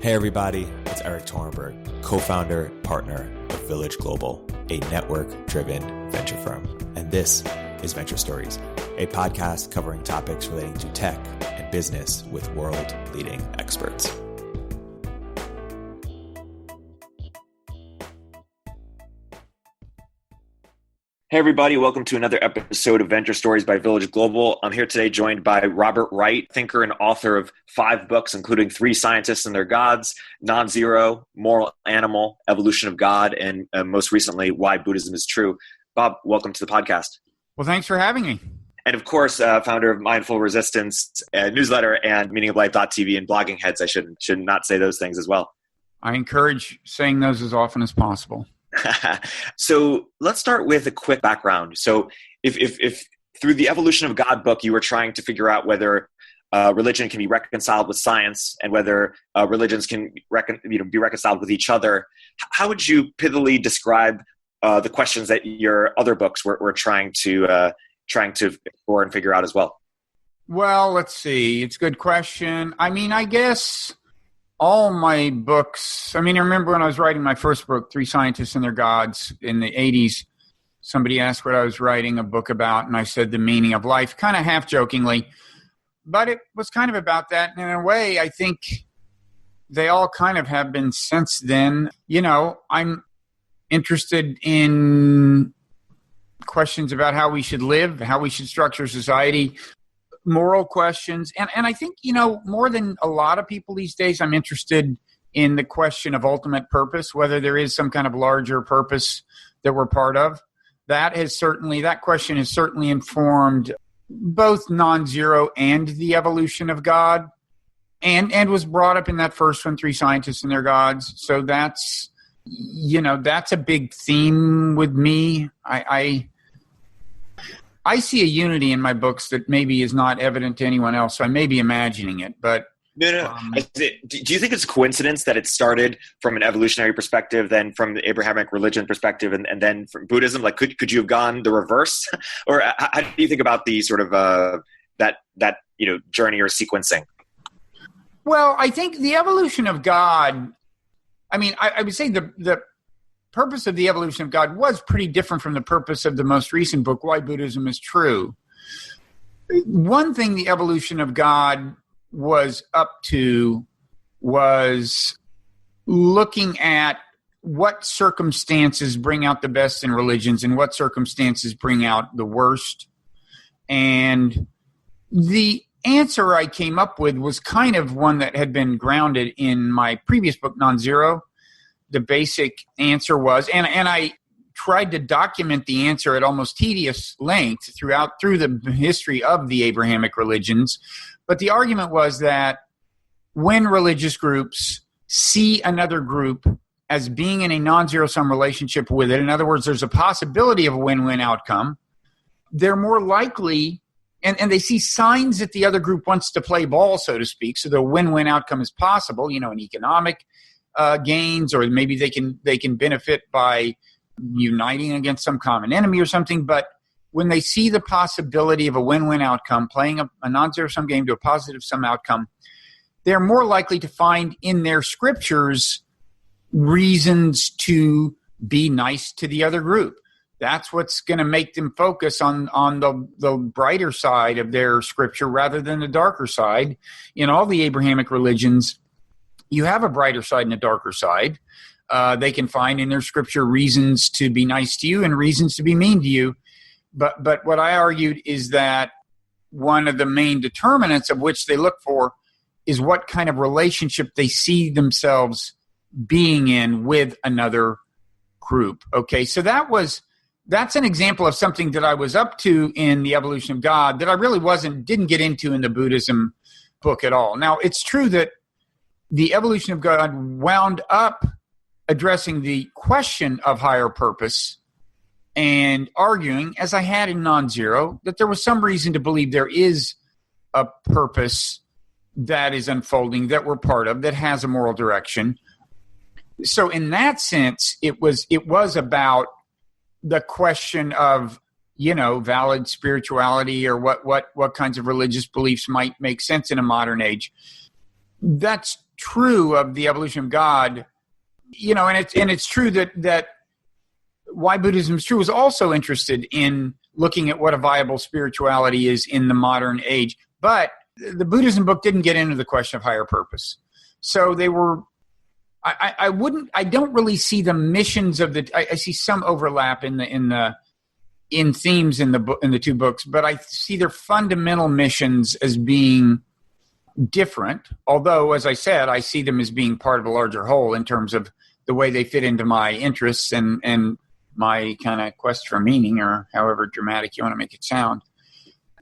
Hey everybody, it's Erik Torenberg, co-founder, partner of Village Global, a network-driven venture firm. And this is Venture Stories, a podcast covering topics relating to tech and business with world-leading experts. Hey everybody, welcome to another episode of Venture Stories by Village Global. I'm here today joined by Robert Wright, thinker and author of 5 books, including 3 Scientists and Their Gods, Nonzero, Moral Animal, Evolution of God, and most recently, Why Buddhism Is True. Bob, welcome to the podcast. Well, thanks for having me. And of course, founder of Mindful Resistance newsletter and meaningoflife.tv and Blogging Heads. I should not say those things as well. I encourage saying those as often as possible. So let's start with a quick background. So if through the Evolution of God book, you were trying to figure out whether religion can be reconciled with science and whether religions can be reconciled with each other, how would you pithily describe the questions that your other books were trying to explore and figure out as well? Well, let's see. It's a good question. I guess all my books, I remember when I was writing my first book, 3 Scientists and Their Gods, in the 80s, somebody asked what I was writing a book about, and I said the meaning of life, kind of half-jokingly. But it was kind of about that. And in a way, I think they all kind of have been since then. I'm interested in questions about how we should live, how we should structure society, moral questions. And I think, more than a lot of people these days, I'm interested in the question of ultimate purpose, whether there is some kind of larger purpose that we're part of. That question has certainly informed both Nonzero and the Evolution of God, and was brought up in that first one, 3 Scientists and Their Gods. So that's a big theme with me. I see a unity in my books that maybe is not evident to anyone else, so I may be imagining it. But No. Do you think it's a coincidence that it started from an evolutionary perspective, then from the Abrahamic religion perspective, and then from Buddhism? Like, could you have gone the reverse? Or how do you think about the sort of that journey or sequencing? Well, I think the Evolution of God, I would say the purpose of the Evolution of God was pretty different from the purpose of the most recent book, Why Buddhism Is True. One thing the Evolution of God was up to was looking at what circumstances bring out the best in religions and what circumstances bring out the worst. And the answer I came up with was kind of one that had been grounded in my previous book, Nonzero. The basic answer was, and I tried to document the answer at almost tedious length through the history of the Abrahamic religions. But the argument was that when religious groups see another group as being in a non-zero-sum relationship with it, in other words, there's a possibility of a win-win outcome, they're more likely, and they see signs that the other group wants to play ball, so to speak, so the win-win outcome is possible, an economic gains, or maybe they can benefit by uniting against some common enemy or something. But when they see the possibility of a win-win outcome, playing a non-zero-sum game to a positive-sum outcome, they're more likely to find in their scriptures reasons to be nice to the other group. That's what's going to make them focus on the brighter side of their scripture rather than the darker side. In all the Abrahamic religions, you have a brighter side and a darker side. They can find in their scripture reasons to be nice to you and reasons to be mean to you. But what I argued is that one of the main determinants of which they look for is what kind of relationship they see themselves being in with another group. Okay, so that's an example of something that I was up to in the Evolution of God that I really didn't get into in the Buddhism book at all. Now, it's true that the Evolution of God wound up addressing the question of higher purpose and arguing, as I had in Nonzero, that there was some reason to believe there is a purpose that is unfolding, that we're part of, that has a moral direction. So in that sense, it was about the question of, valid spirituality or what kinds of religious beliefs might make sense in a modern age. That's true of the evolution of God, and it's true that Why Buddhism Is True was also interested in looking at what a viable spirituality is in the modern age. But the Buddhism book didn't get into the question of higher purpose. So they were, I don't really see the missions of I see some overlap in themes in the two books, but I see their fundamental missions as being different. Although, as I said, I see them as being part of a larger whole in terms of the way they fit into my interests and my kind of quest for meaning, or however dramatic you want to make it sound.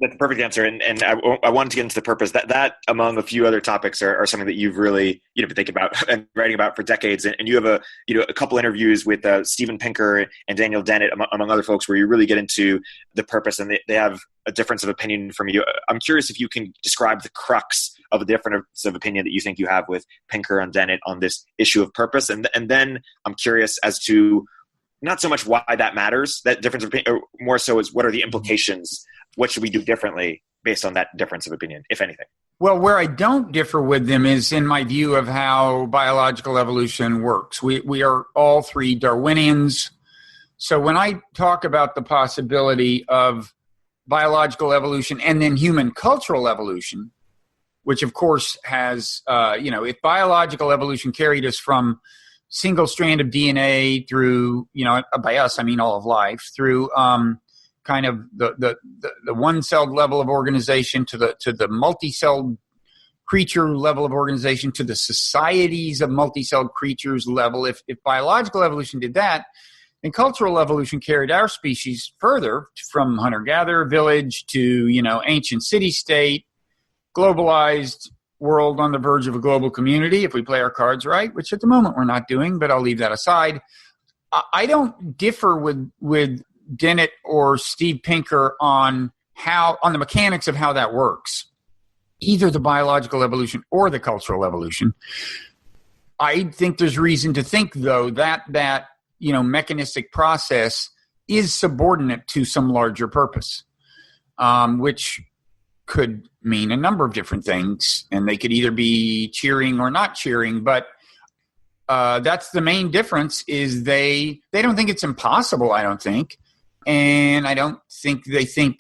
That's a perfect answer. And I wanted to get into the purpose. That among a few other topics are something that you've really been thinking about and writing about for decades. And you have a couple interviews with Steven Pinker and Daniel Dennett, among other folks, where you really get into the purpose, and they have a difference of opinion from you. I'm curious if you can describe the crux of a difference of opinion that you think you have with Pinker and Dennett on this issue of purpose. And then I'm curious as to not so much why that matters, that difference of opinion, or more so is what are the implications. What should we do differently based on that difference of opinion, if anything? Well, where I don't differ with them is in my view of how biological evolution works. We are all three Darwinians. So when I talk about the possibility of biological evolution and then human cultural evolution, which of course has, if biological evolution carried us from single strand of DNA through, by us, I mean all of life, through kind of the one-celled level of organization to the multi-celled creature level of organization to the societies of multi-celled creatures level. If biological evolution did that, then cultural evolution carried our species further from hunter-gatherer village to, ancient city-state, globalized world on the verge of a global community, if we play our cards right, which at the moment we're not doing, but I'll leave that aside. I don't differ with Dennett or Steve Pinker on the mechanics of how that works, either the biological evolution or the cultural evolution. I think there's reason to think, though, that mechanistic process is subordinate to some larger purpose, which could mean a number of different things, and they could either be cheering or not cheering, but that's the main difference. Is they don't think it's impossible, I don't think. And I don't think they think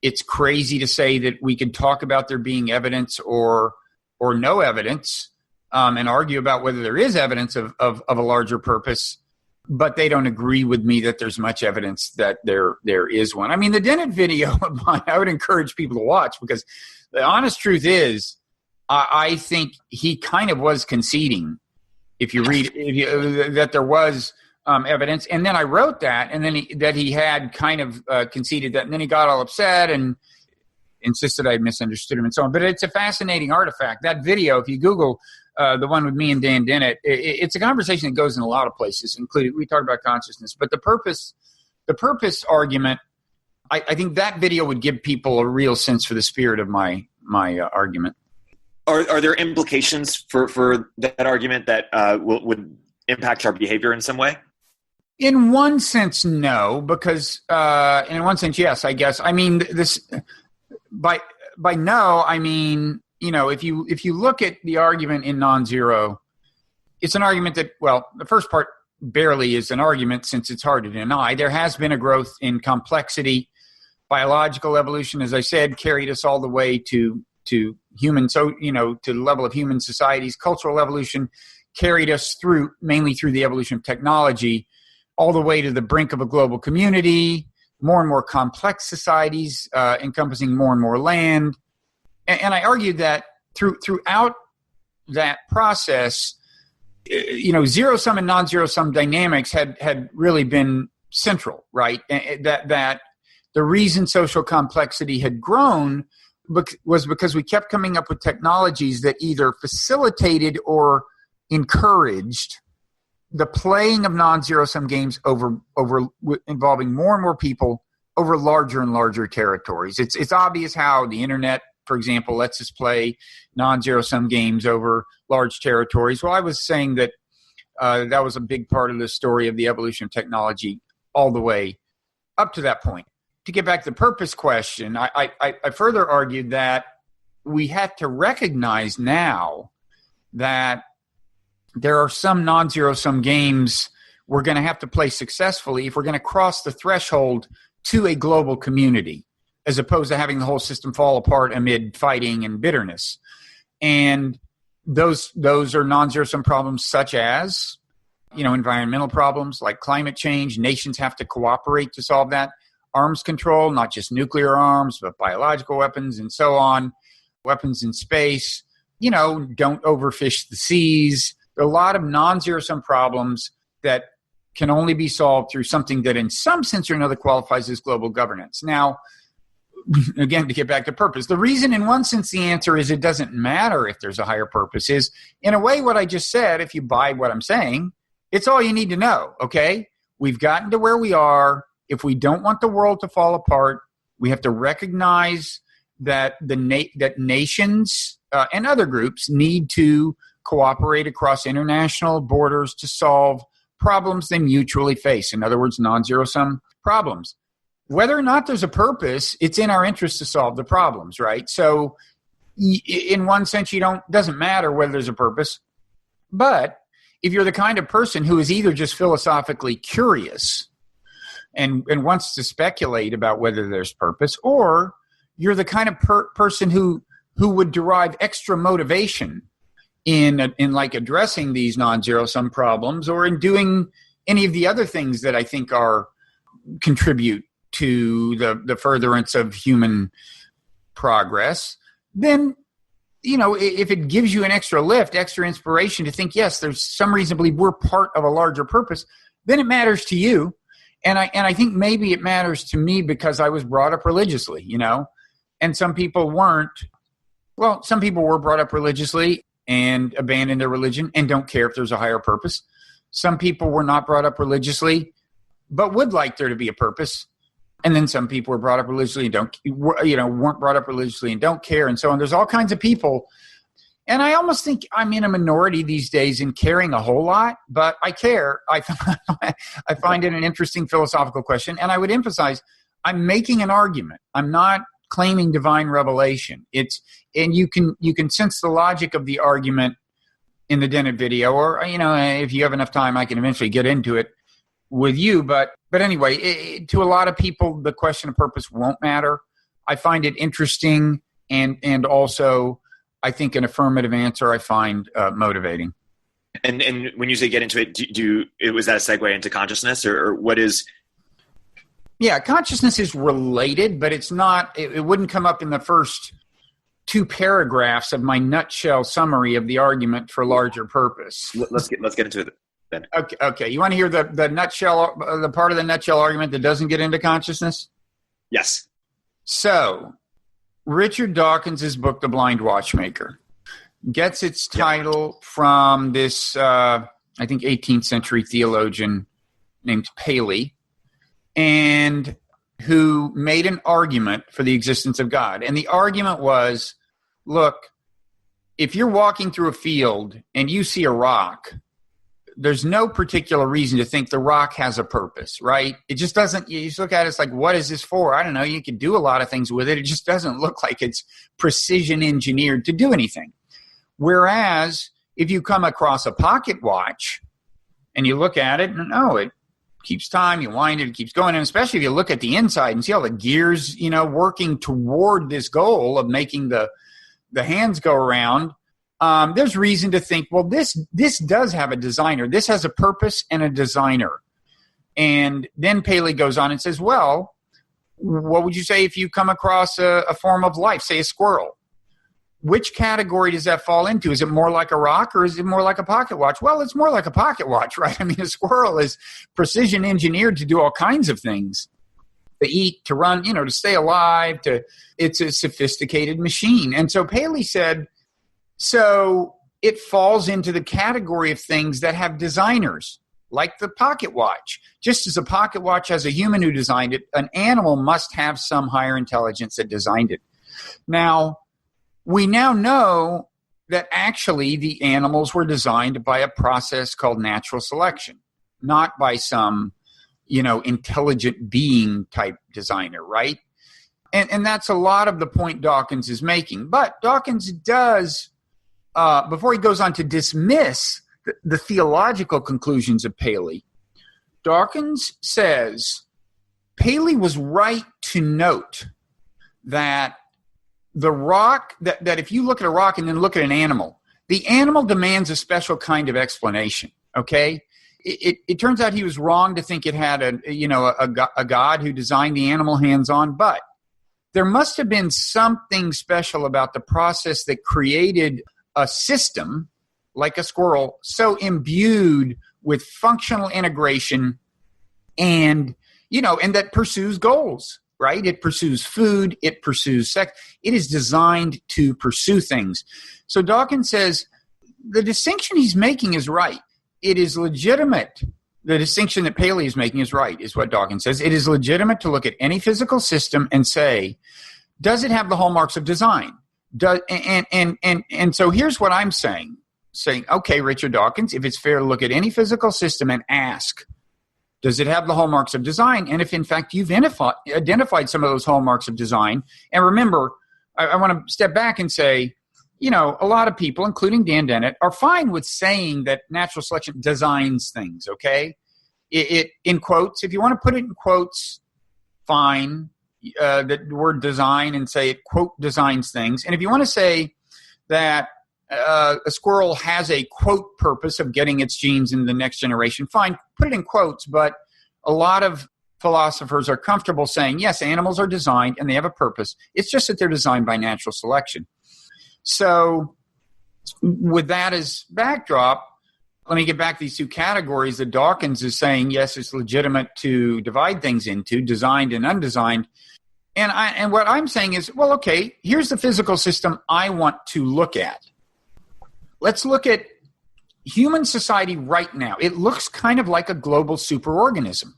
it's crazy to say that we could talk about there being evidence or no evidence, and argue about whether there is evidence of a larger purpose. But they don't agree with me that there's much evidence that there is one. I mean, the Dennett video of mine, I would encourage people to watch, because the honest truth is, I think he kind of was conceding, if you read, that there was evidence. And then I wrote that, and then he had kind of conceded that, and then he got all upset and insisted I misunderstood him and so on. But it's a fascinating artifact. That video, if you Google the one with me and Dan Dennett, it's a conversation that goes in a lot of places, including, we talk about consciousness, but the purpose argument, I think that video would give people a real sense for the spirit of my argument. Are there implications for that argument that would impact our behavior in some way? In one sense, no, because in one sense, yes, I guess. I mean, this by no, I mean, if you look at the argument in Nonzero, it's an argument that, well, the first part barely is an argument, since it's hard to deny. There has been a growth in complexity. Biological evolution, as I said, carried us all the way to human, to the level of human societies. Cultural evolution carried us mainly through the evolution of technology, all the way to the brink of a global community, more and more complex societies, encompassing more and more land. And I argued that throughout that process, zero-sum and non-zero-sum dynamics had really been central, right? That the reason social complexity had grown was because we kept coming up with technologies that either facilitated or encouraged the playing of non-zero-sum games over involving more and more people over larger and larger territories. It's obvious how the internet, for example, lets us play non-zero-sum games over large territories. Well, I was saying that that was a big part of the story of the evolution of technology all the way up to that point. To get back to the purpose question, I further argued that we have to recognize now that there are some non-zero sum games we're going to have to play successfully if we're going to cross the threshold to a global community, as opposed to having the whole system fall apart amid fighting and bitterness. And those are non-zero sum problems such as, environmental problems like climate change. Nations have to cooperate to solve that. Arms control, not just nuclear arms, but biological weapons and so on. Weapons in space. Don't overfish the seas. There are a lot of non-zero sum problems that can only be solved through something that in some sense or another qualifies as global governance. Now, again, to get back to purpose, the reason in one sense the answer is it doesn't matter if there's a higher purpose is, in a way, what I just said, if you buy what I'm saying, it's all you need to know, okay? We've gotten to where we are. If we don't want the world to fall apart, we have to recognize that that nations and other groups need to cooperate across international borders to solve problems they mutually face. In other words, non-zero sum problems. Whether or not there's a purpose, it's in our interest to solve the problems, right? So in one sense, doesn't matter whether there's a purpose. But if you're the kind of person who is either just philosophically curious and wants to speculate about whether there's purpose, or you're the kind of person who would derive extra motivation in like addressing these non-zero sum problems, or in doing any of the other things that I think contribute to the furtherance of human progress, then, if it gives you an extra lift, extra inspiration to think, yes, there's some reason to believe we're part of a larger purpose, then it matters to you. And I think maybe it matters to me because I was brought up religiously, and some people weren't. Well, some people were brought up religiously and abandon their religion and don't care if there's a higher purpose. Some people were not brought up religiously, but would like there to be a purpose. And then some people were brought up religiously and weren't brought up religiously and don't care, and so on. There's all kinds of people. And I almost think I'm in a minority these days in caring a whole lot, but I care. I find it an interesting philosophical question. And I would emphasize, I'm making an argument. I'm not claiming divine revelation. And you can sense the logic of the argument in the Dennett video, or if you have enough time, I can eventually get into it with you. But anyway, to a lot of people, the question of purpose won't matter. I find it interesting, and also I think an affirmative answer I find motivating. And when you say get into it, was that a segue into consciousness, or what is? Yeah, consciousness is related, but it's not. It wouldn't come up in the first two paragraphs of my nutshell summary of the argument for larger purpose. Let's get into it then. Okay. You want to hear the nutshell, the part of the nutshell argument that doesn't get into consciousness? Yes. So, Richard Dawkins' book, The Blind Watchmaker, gets its title from this, I think, 18th century theologian named Paley, and who made an argument for the existence of God. And the argument was, look, if you're walking through a field and you see a rock, there's no particular reason to think the rock has a purpose, right? It just doesn't. You just look at it, it's like, what is this for? I don't know. You can do a lot of things with it. It just doesn't look like it's precision engineered to do anything. Whereas if you come across a pocket watch and you look at it, and it keeps time, you wind it, it keeps going. And especially if you look at the inside and see all the gears, working toward this goal of making the hands go around, there's reason to think, well, this does have a designer. This has a purpose and a designer. And then Paley goes on and says, well, what would you say if you come across a form of life, say a squirrel? Which category does that fall into? Is it more like a rock, or is it more like a pocket watch? Well, it's more like a pocket watch, right? I mean, a squirrel is precision engineered to do all kinds of things. To eat, to run, to stay alive. It's a sophisticated machine. And so Paley said, so it falls into the category of things that have designers, like the pocket watch. Just as a pocket watch has a human who designed it, an animal must have some higher intelligence that designed it. Now, we now know that actually the animals were designed by a process called natural selection, not by some, intelligent being type designer, right? And that's a lot of the point Dawkins is making. But Dawkins does before he goes on to dismiss the theological conclusions of Paley, Dawkins says Paley was right to note that the rock, that if you look at a rock and then look at an animal, the animal demands a special kind of explanation, okay? It turns out he was wrong to think it had a God who designed the animal hands-on, but there must have been something special about the process that created a system like a squirrel so imbued with functional integration and that pursues goals, right? It pursues food, it pursues sex. It is designed to pursue things. So Dawkins says the distinction he's making is right. It is legitimate. The distinction that Paley is making is right, is what Dawkins says. It is legitimate to look at any physical system and say, does it have the hallmarks of design? And so here's what I'm saying, okay, Richard Dawkins, if it's fair to look at any physical system and ask, does it have the hallmarks of design? And if, in fact, you've identified some of those hallmarks of design, and remember, I want to step back and say, a lot of people, including Dan Dennett, are fine with saying that natural selection designs things, okay? It in quotes, if you want to put it in quotes, fine, the word design, and say it, quote, designs things. And if you want to say that a squirrel has a, quote, purpose of getting its genes in the next generation, fine, put it in quotes, but a lot of philosophers are comfortable saying, yes, animals are designed and they have a purpose. It's just that they're designed by natural selection. So with that as backdrop, let me get back to these two categories that Dawkins is saying, yes, it's legitimate to divide things into designed and undesigned. And what I'm saying is, well, okay, here's the physical system I want to look at. Let's look at human society right now. It looks kind of like a global superorganism.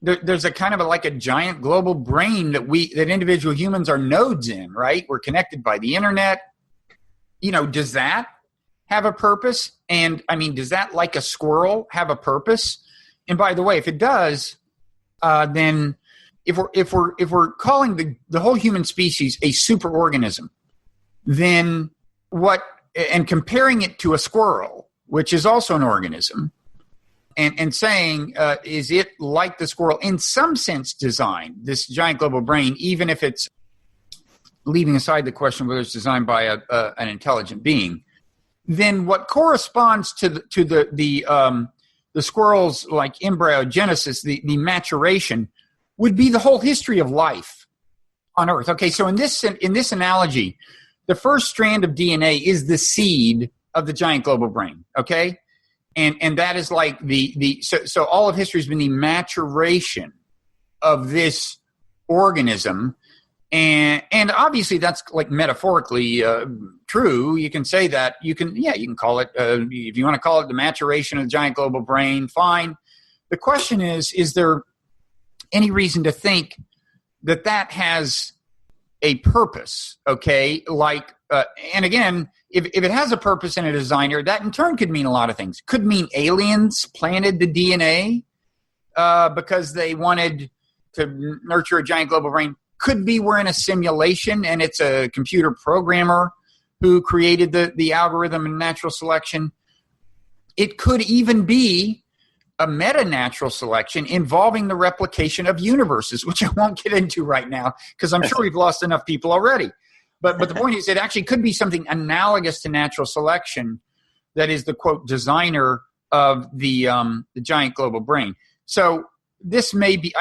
There's a kind of like a giant global brain that individual humans are nodes in, right? We're connected by the internet. Does that have a purpose? And does that, like a squirrel, have a purpose? And by the way, if it does, then if we're calling the whole human species a superorganism, then and comparing it to a squirrel, which is also an organism, and saying, is it like the squirrel in some sense designed, this giant global brain, even if it's leaving aside the question whether it's designed by an intelligent being, then what corresponds to the squirrel's like embryogenesis, the maturation, would be the whole history of life on Earth. Okay, so in this analogy, the first strand of DNA is the seed of the giant global brain. Okay, and that is like so all of history has been the maturation of this organism. And obviously that's like metaphorically true. You can say that. You can call it, if you want to call it the maturation of the giant global brain, fine. The question is there any reason to think that has a purpose, okay? Like, and again, if it has a purpose and a designer, that in turn could mean a lot of things. Could mean aliens planted the DNA because they wanted to nurture a giant global brain. Could be we're in a simulation and it's a computer programmer who created the algorithm in natural selection. It could even be a meta-natural selection involving the replication of universes, which I won't get into right now because I'm sure we've lost enough people already. But the point is it actually could be something analogous to natural selection that is the, quote, designer of the giant global brain. So this may be,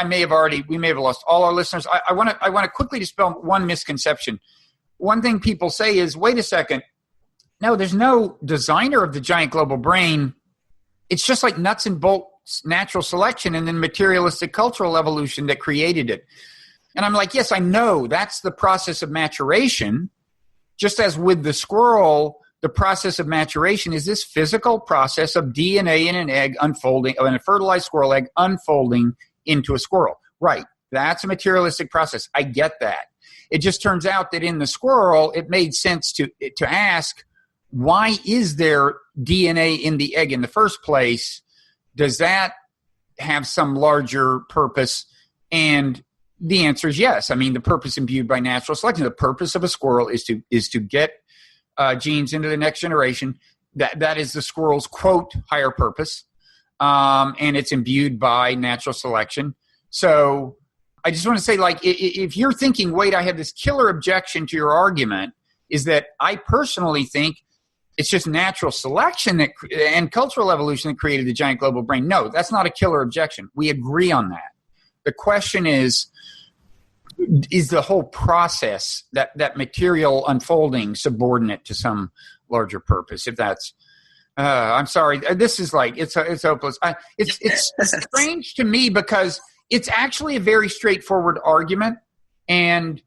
we may have lost all our listeners. I want to quickly dispel one misconception. One thing people say is, wait a second, no, there's no designer of the giant global brain. It's just like nuts and bolts natural selection and then materialistic cultural evolution that created it. And I'm like, yes, I know that's the process of maturation. Just as with the squirrel, the process of maturation is this physical process of DNA in an egg unfolding, in a fertilized squirrel egg unfolding into a squirrel. Right. That's a materialistic process. I get that. It just turns out that in the squirrel, it made sense to ask, why is there DNA in the egg in the first place? Does that have some larger purpose? And the answer is yes. I mean, the purpose imbued by natural selection, the purpose of a squirrel is to get genes into the next generation. That is the squirrel's, quote, higher purpose. And it's imbued by natural selection. So I just want to say, like, if you're thinking, wait, I have this killer objection to your argument, is that I personally think it's just natural selection and cultural evolution that created the giant global brain. No, that's not a killer objection. We agree on that. The question is the whole process, that material unfolding, subordinate to some larger purpose? If that's, I'm sorry, this is like, it's hopeless. It's strange to me because it's actually a very straightforward argument, and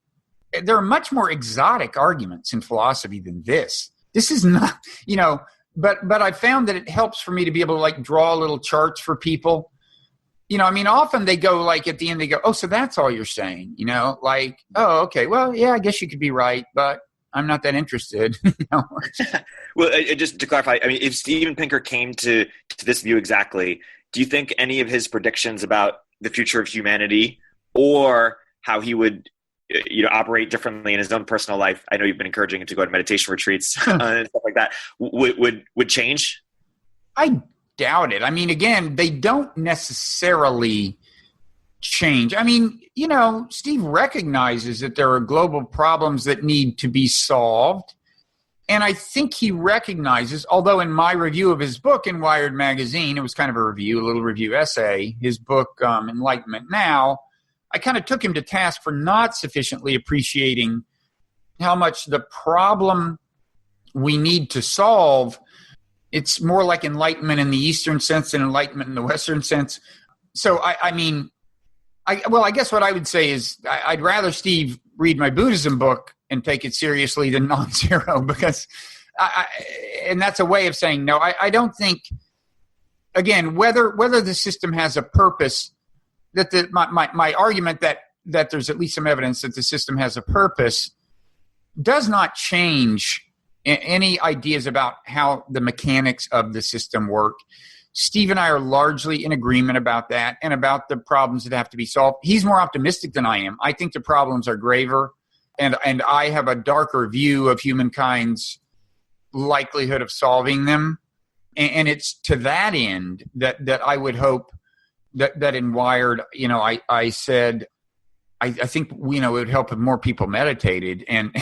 there are much more exotic arguments in philosophy than this. This is not, but I found that it helps for me to be able to like draw little charts for people. Often they go like at the end, they go, oh, so that's all you're saying, like, oh, okay, well, yeah, I guess you could be right, but I'm not that interested. Well, just to clarify, if Steven Pinker came to this view exactly, do you think any of his predictions about the future of humanity or how he would operate differently in his own personal life, I know you've been encouraging him to go to meditation retreats and stuff like that, would change? I doubt it. Again, they don't necessarily change. Steve recognizes that there are global problems that need to be solved. And I think he recognizes, although in my review of his book in Wired Magazine, it was kind of a little review essay, his book, Enlightenment Now, I kind of took him to task for not sufficiently appreciating how much the problem we need to solve, it's more like enlightenment in the Eastern sense than enlightenment in the Western sense. So, I guess what I would say is I'd rather Steve read my Buddhism book and take it seriously than Nonzero, because and that's a way of saying no. I don't think, again, whether the system has a purpose, that my argument that there's at least some evidence that the system has a purpose does not change any ideas about how the mechanics of the system work. Steve and I are largely in agreement about that and about the problems that have to be solved. He's more optimistic than I am. I think the problems are graver, and I have a darker view of humankind's likelihood of solving them. And it's to that end that I would hope that in Wired, I said, I think, it would help if more people meditated. And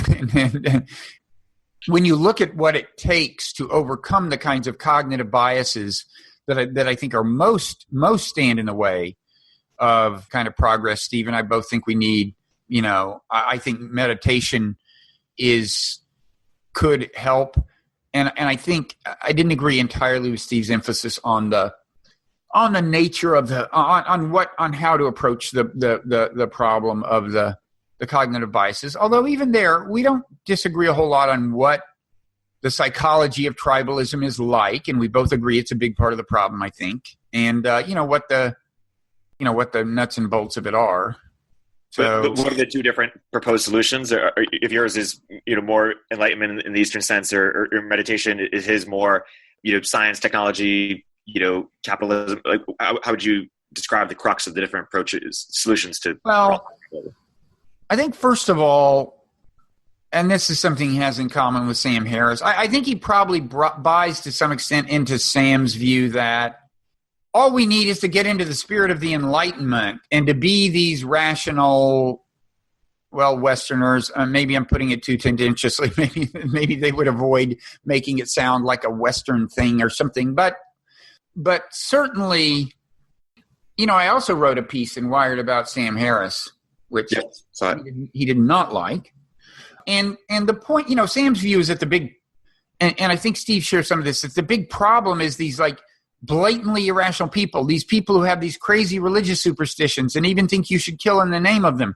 when you look at what it takes to overcome the kinds of cognitive biases that I think are most stand in the way of kind of progress, Steve and I both think we need, I think meditation could help. And I think I didn't agree entirely with Steve's emphasis on the nature of on how to approach the problem of the cognitive biases. Although even there, we don't disagree a whole lot on what the psychology of tribalism is like, and we both agree it's a big part of the problem, I think. And what the nuts and bolts of it are. So, but what are the two different proposed solutions? Or if yours is more enlightenment in the Eastern sense, or meditation is his more science, technology, capitalism? Like, how would you describe the crux of the different solutions to? Well, I think first of all, and this is something he has in common with Sam Harris, I think he probably buys to some extent into Sam's view that all we need is to get into the spirit of the Enlightenment and to be these rational, Westerners. Maybe I'm putting it too tendentiously. Maybe they would avoid making it sound like a Western thing or something. But certainly, I also wrote a piece in Wired about Sam Harris, which he did not like. And the point, Sam's view is that the big, and I think Steve shares some of this, that the big problem is these like blatantly irrational people, these people who have these crazy religious superstitions and even think you should kill in the name of them.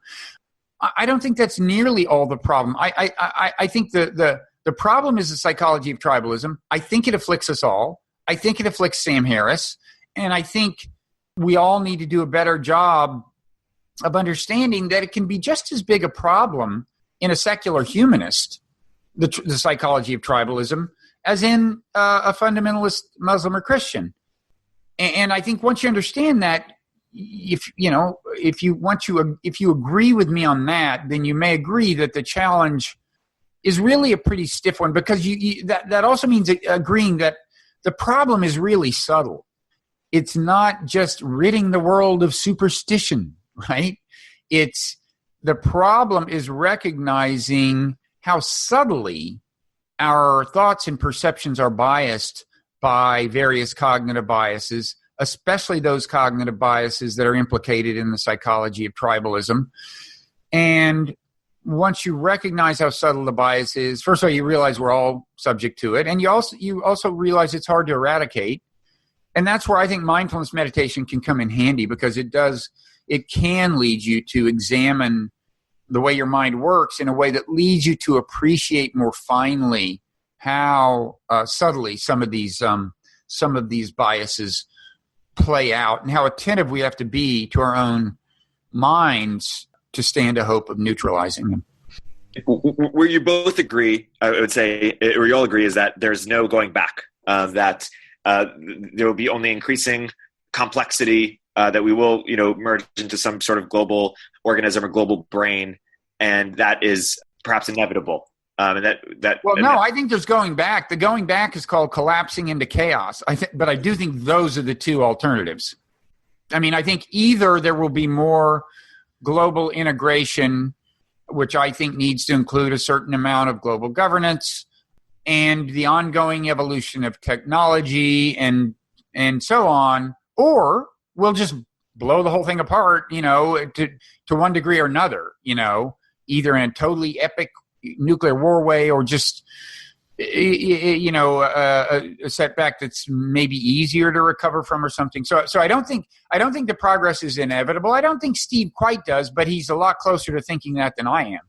I don't think that's nearly all the problem. I think the problem is the psychology of tribalism. I think it afflicts us all. I think it afflicts Sam Harris. And I think we all need to do a better job of understanding that it can be just as big a problem in a secular humanist, the psychology of tribalism, as in a fundamentalist Muslim or Christian. And I think once you understand that, if you agree with me on that, then you may agree that the challenge is really a pretty stiff one, because that also means agreeing that the problem is really subtle. It's not just ridding the world of superstition, right? The problem is recognizing how subtly our thoughts and perceptions are biased by various cognitive biases, especially those cognitive biases that are implicated in the psychology of tribalism. And once you recognize how subtle the bias is, first of all, you realize we're all subject to it. And you also realize it's hard to eradicate. And that's where I think mindfulness meditation can come in handy, because it can lead you to examine the way your mind works in a way that leads you to appreciate more finely how subtly some of these biases play out, and how attentive we have to be to our own minds to stand a hope of neutralizing them. Where you both agree, I would say, or you all agree, is that there's no going back, that there will be only increasing complexity, that we will, merge into some sort of global organism or global brain, and that is perhaps inevitable. I think there's going back. The going back is called collapsing into chaos. But I do think those are the two alternatives. I mean, I think either there will be more global integration, which I think needs to include a certain amount of global governance, and the ongoing evolution of technology and so on, or we'll just blow the whole thing apart, to one degree or another, either in a totally epic nuclear war way, or just, a setback that's maybe easier to recover from or something. So I don't think the progress is inevitable. I don't think Steve quite does, but he's a lot closer to thinking that than I am.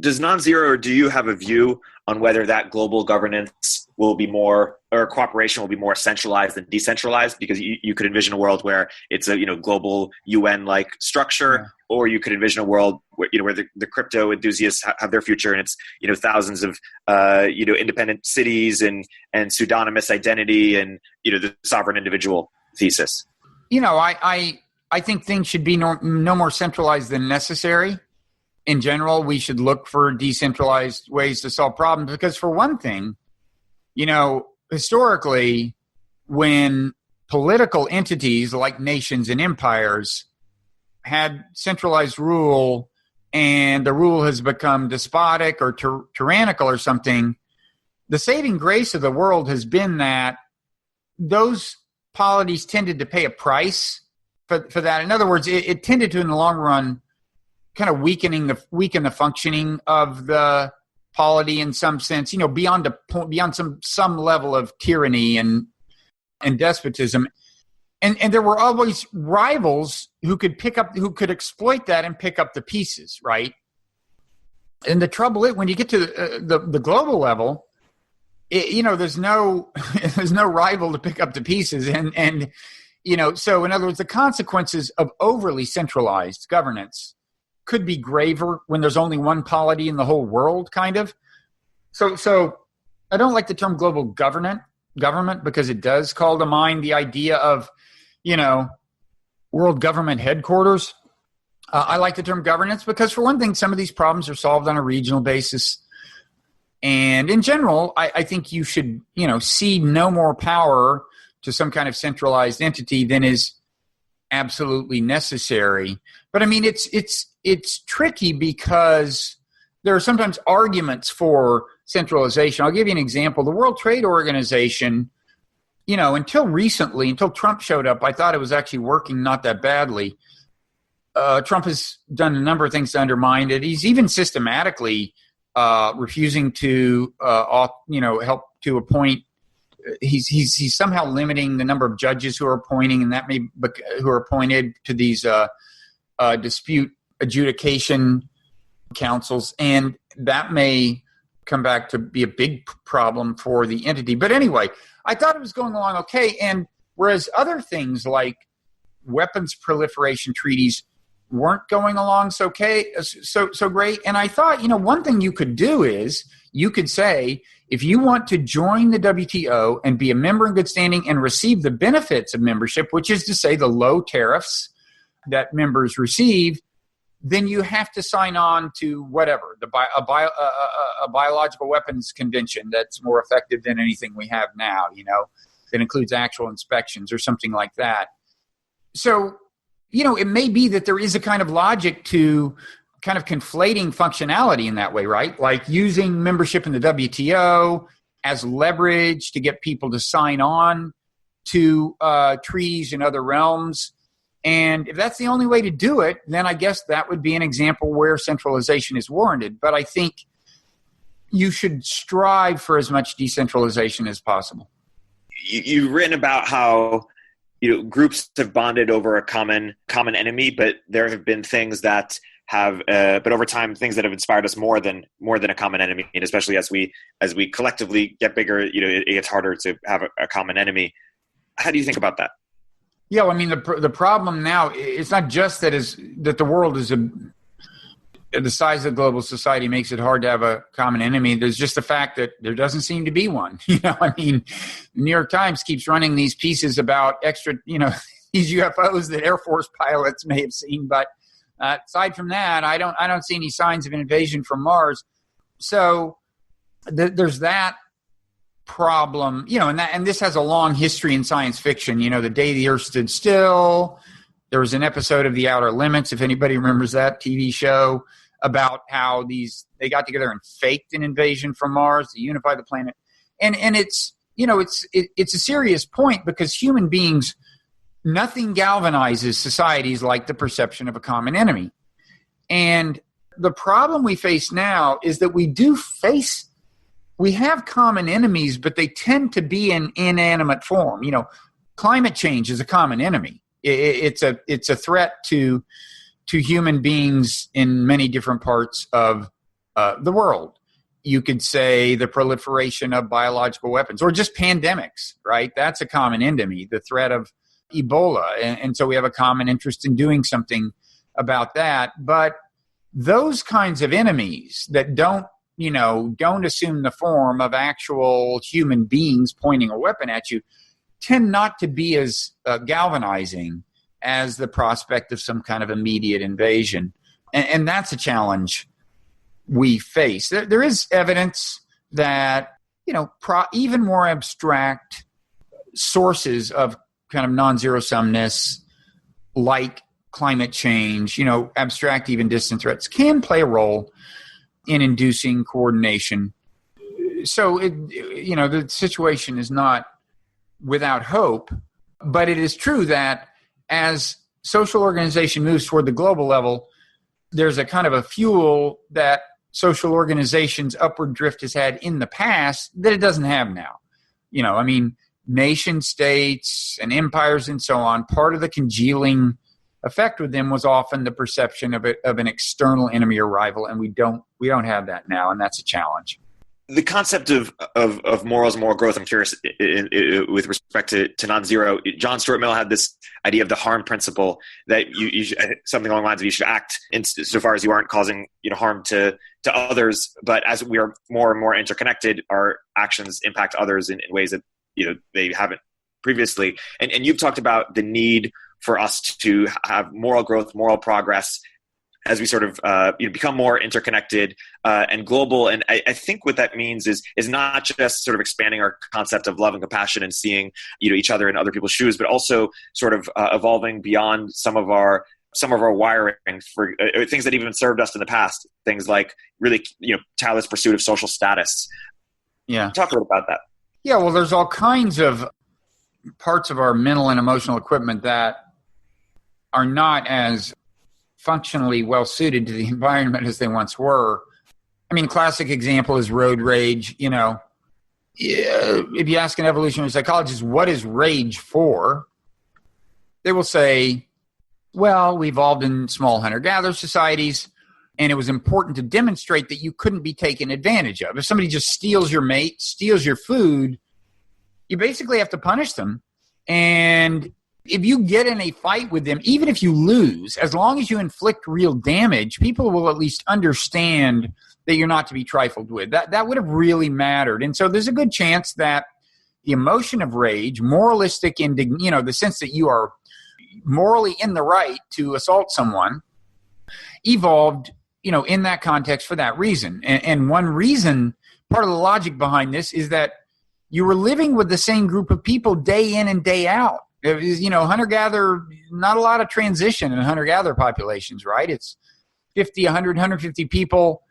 Does Nonzero, or do you have a view on whether that global governance will be more, or cooperation will be more centralized than decentralized? Because you could envision a world where it's a global UN-like structure, yeah. Or you could envision a world where where the crypto enthusiasts have their future, and it's thousands of independent cities and pseudonymous identity and the sovereign individual thesis. I think things should be no more centralized than necessary. In general, we should look for decentralized ways to solve problems, because for one thing, historically, when political entities like nations and empires had centralized rule, and the rule has become despotic or tyrannical or something, the saving grace of the world has been that those polities tended to pay a price for that. In other words, it tended to, in the long run, kind of weaken the functioning of the polity in some sense, beyond some level of tyranny and despotism, and there were always rivals who could exploit that and pick up the pieces, right? And the trouble is, when you get to the global level, there's no rival to pick up the pieces, and so in other words, the consequences of overly centralized governance could be graver when there's only one polity in the whole world, kind of. So I don't like the term global government, because it does call to mind the idea of, world government headquarters. I like the term governance because, for one thing, some of these problems are solved on a regional basis. And in general, I think you should, cede no more power to some kind of centralized entity than is absolutely necessary. But I mean, it's tricky because there are sometimes arguments for centralization. I'll give you an example. The World Trade Organization, until recently, until Trump showed up, I thought it was actually working not that badly. Trump has done a number of things to undermine it. He's even systematically refusing to, help to appoint. He's somehow limiting the number of judges who are appointing, and who are appointed to these dispute adjudication councils, and that may come back to be a big problem for the entity. But anyway, I thought it was going along okay, and whereas other things like weapons proliferation treaties weren't going along so great, and I thought, one thing you could do is you could say, if you want to join the WTO and be a member in good standing and receive the benefits of membership, which is to say the low tariffs that members receive, then you have to sign on to whatever, a biological weapons convention that's more effective than anything we have now, that includes actual inspections or something like that. So, it may be that there is a kind of logic to kind of conflating functionality in that way, right? Like using membership in the WTO as leverage to get people to sign on to treaties in other realms. And if that's the only way to do it, then I guess that would be an example where centralization is warranted. But I think you should strive for as much decentralization as possible. You've written about how groups have bonded over a common enemy, but there have been things that have, but over time, things that have inspired us more than a common enemy, and especially as we collectively get bigger, it gets harder to have a common enemy. How do you think about that? Yeah, well, I mean, the problem now, it's not just that the world is the size of global society makes it hard to have a common enemy. There's just the fact that there doesn't seem to be one. I mean, the New York Times keeps running these pieces about extra, these UFOs that Air Force pilots may have seen, but aside from that, I don't see any signs of an invasion from Mars. So there's that problem, and this has a long history in science fiction. The Day the Earth Stood Still. There was an episode of The Outer Limits, if anybody remembers that TV show, about how they got together and faked an invasion from Mars to unify the planet. And it's it's a serious point, because human beings, nothing galvanizes societies like the perception of a common enemy. And the problem we face now is that we have common enemies, but they tend to be in inanimate form. Climate change is a common enemy. It's a threat to human beings in many different parts of the world. You could say the proliferation of biological weapons, or just pandemics, right? That's a common enemy, the threat of Ebola. And so we have a common interest in doing something about that. But those kinds of enemies that don't assume the form of actual human beings pointing a weapon at you tend not to be as galvanizing as the prospect of some kind of immediate invasion. And that's a challenge we face. There is evidence that, even more abstract sources of kind of non-zero-sumness, like climate change, abstract, even distant threats, can play a role in inducing coordination. So, the situation is not without hope, but it is true that as social organization moves toward the global level, there's a kind of a fuel that social organizations' upward drift has had in the past that it doesn't have now. Nation states and empires and so on, part of the congealing effect with them was often the perception of an external enemy or rival, and we don't have that now, and that's a challenge. The concept of morals, moral growth, I'm curious with respect to Nonzero. John Stuart Mill had this idea of the harm principle, that you should, something along the lines of you should act so far as you aren't causing harm to others, but as we are more and more interconnected, our actions impact others in ways that they haven't previously. And you've talked about the need for us to have moral growth, moral progress, as we sort of become more interconnected and global. And I think what that means is not just sort of expanding our concept of love and compassion and seeing each other in other people's shoes, but also sort of evolving beyond some of our wiring for things that even served us in the past. Things like really tireless pursuit of social status. Yeah, talk a little about that. Yeah, well, there's all kinds of parts of our mental and emotional equipment that are not as functionally well suited to the environment as they once were. Classic example is road rage. If you ask an evolutionary psychologist, what is rage for? They will say, well, we evolved in small hunter-gatherer societies, and it was important to demonstrate that you couldn't be taken advantage of. If somebody just steals your mate, steals your food, you basically have to punish them. And if you get in a fight with them, even if you lose, as long as you inflict real damage, people will at least understand that you're not to be trifled with. That would have really mattered. And so there's a good chance that the emotion of rage, moralistic, the sense that you are morally in the right to assault someone, evolved, in that context for that reason. And one reason, part of the logic behind this is that you were living with the same group of people day in and day out. It was, hunter-gatherer, not a lot of transition in hunter-gatherer populations, right? It's 50, 100, 150 people.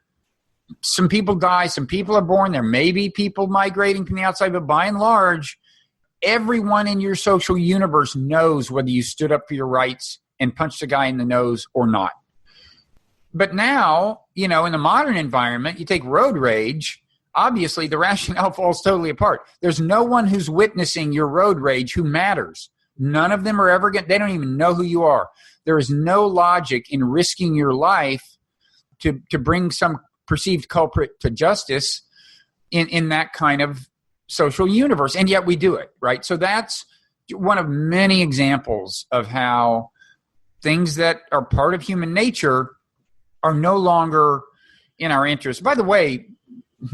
Some people die, some people are born. There may be people migrating from the outside, but by and large, everyone in your social universe knows whether you stood up for your rights and punched a guy in the nose or not. But now, in the modern environment, you take road rage, obviously the rationale falls totally apart. There's no one who's witnessing your road rage who matters. None of them are ever they don't even know who you are. There is no logic in risking your life to bring some perceived culprit to justice in that kind of social universe. And yet we do it, right? So that's one of many examples of how things that are part of human nature are no longer in our interest. By the way,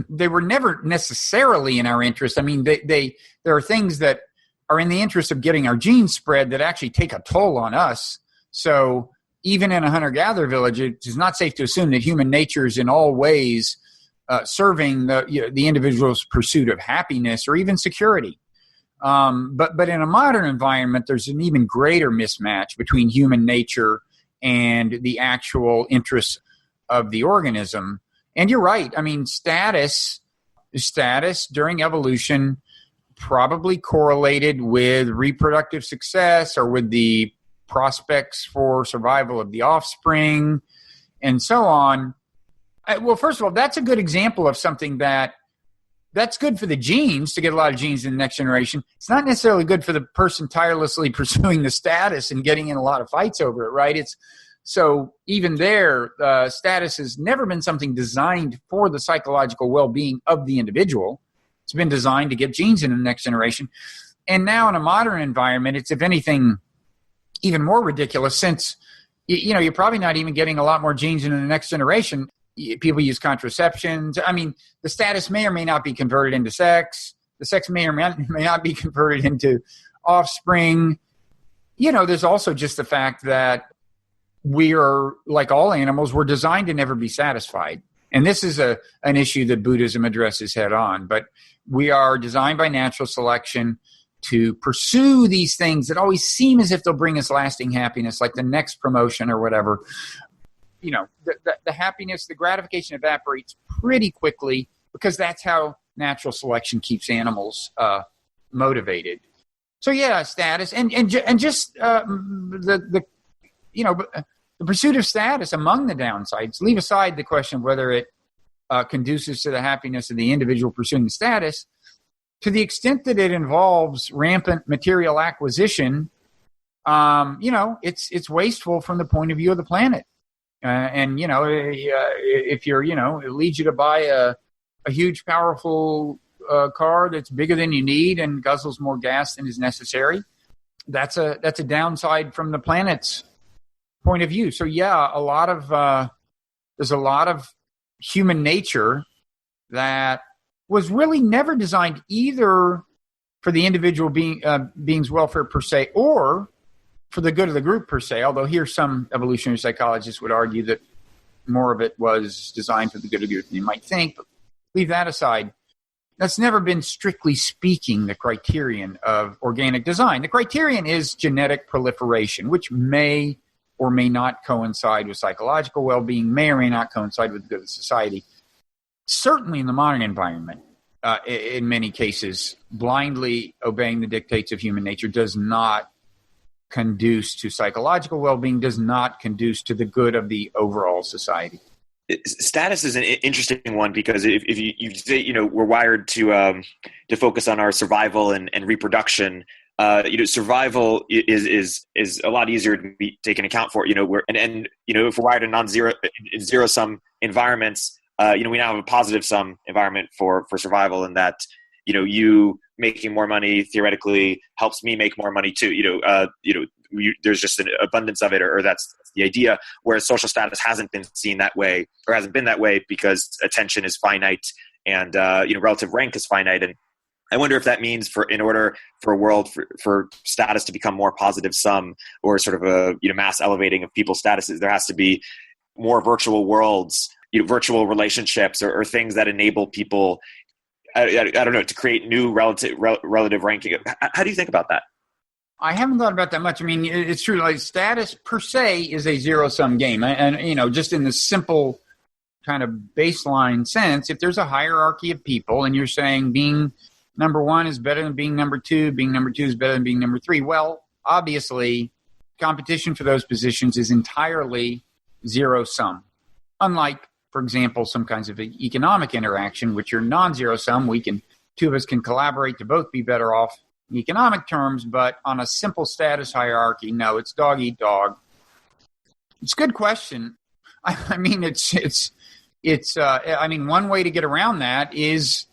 they were never necessarily in our interest. I mean, there are things that are in the interest of getting our genes spread that actually take a toll on us. So even in a hunter-gatherer village, it is not safe to assume that human nature is in all ways serving the individual's pursuit of happiness or even security. But in a modern environment, there's an even greater mismatch between human nature and the actual interests of the organism. And you're right. I mean, status during evolution probably correlated with reproductive success or with the prospects for survival of the offspring and so on. Well, first of all, that's a good example of something that's good for the genes, to get a lot of genes in the next generation. It's not necessarily good for the person tirelessly pursuing the status and getting in a lot of fights over it, right? So even there, status has never been something designed for the psychological well-being of the individual. It's been designed to get genes in the next generation. And now in a modern environment, it's, if anything, even more ridiculous, since you're probably not even getting a lot more genes in the next generation. People use contraceptions. I mean, the status may or may not be converted into sex. The sex may or may not be converted into offspring. There's also just the fact that we are, like all animals, we're designed to never be satisfied. And this is an issue that Buddhism addresses head on. But we are designed by natural selection to pursue these things that always seem as if they'll bring us lasting happiness, like the next promotion or whatever. The happiness, the gratification evaporates pretty quickly because that's how natural selection keeps animals motivated. So yeah, status and just the pursuit of status among the downsides. Leave aside the question of whether it conduces to the happiness of the individual pursuing the status. To the extent that it involves rampant material acquisition, it's wasteful from the point of view of the planet. If you're, it leads you to buy a huge, powerful car that's bigger than you need and guzzles more gas than is necessary. That's a downside from the planet's point of view. So yeah, there's a lot of human nature that was really never designed either for the individual being's welfare per se, or for the good of the group per se, although here some evolutionary psychologists would argue that more of it was designed for the good of the group than you might think. But leave that aside. That's never been, strictly speaking, the criterion of organic design. The criterion is genetic proliferation, which may or may not coincide with psychological well-being, may or may not coincide with the good of society. Certainly in the modern environment, in many cases, blindly obeying the dictates of human nature does not conduce to psychological well-being, does not conduce to the good of the overall society. Status is an interesting one because if you say, we're wired to focus on our survival and reproduction, survival is a lot easier to be taken account for. If we're wired in zero sum environments, we now have a positive sum environment for survival, and that you making more money theoretically helps me make more money too. There's just an abundance of it, or that's the idea. Whereas social status hasn't been seen that way, or hasn't been that way, because attention is finite and relative rank is finite. And I wonder if that means in order for a world for status to become more positive sum, or sort of a mass elevating of people's statuses, there has to be more virtual worlds, virtual relationships, or things that enable people, I don't know, to create new relative ranking. How do you think about that? I haven't thought about that much. I mean, it's true. Like, status per se is a zero-sum game, and just in the simple kind of baseline sense, if there's a hierarchy of people, and you're saying being number one is better than being number two, being number two is better than being number three, well, obviously, competition for those positions is entirely zero-sum. Unlike, for example, some kinds of economic interaction, which are non-zero-sum, two of us can collaborate to both be better off in economic terms, but on a simple status hierarchy, no, it's dog eat dog. It's a good question. I mean, one way to get around that is,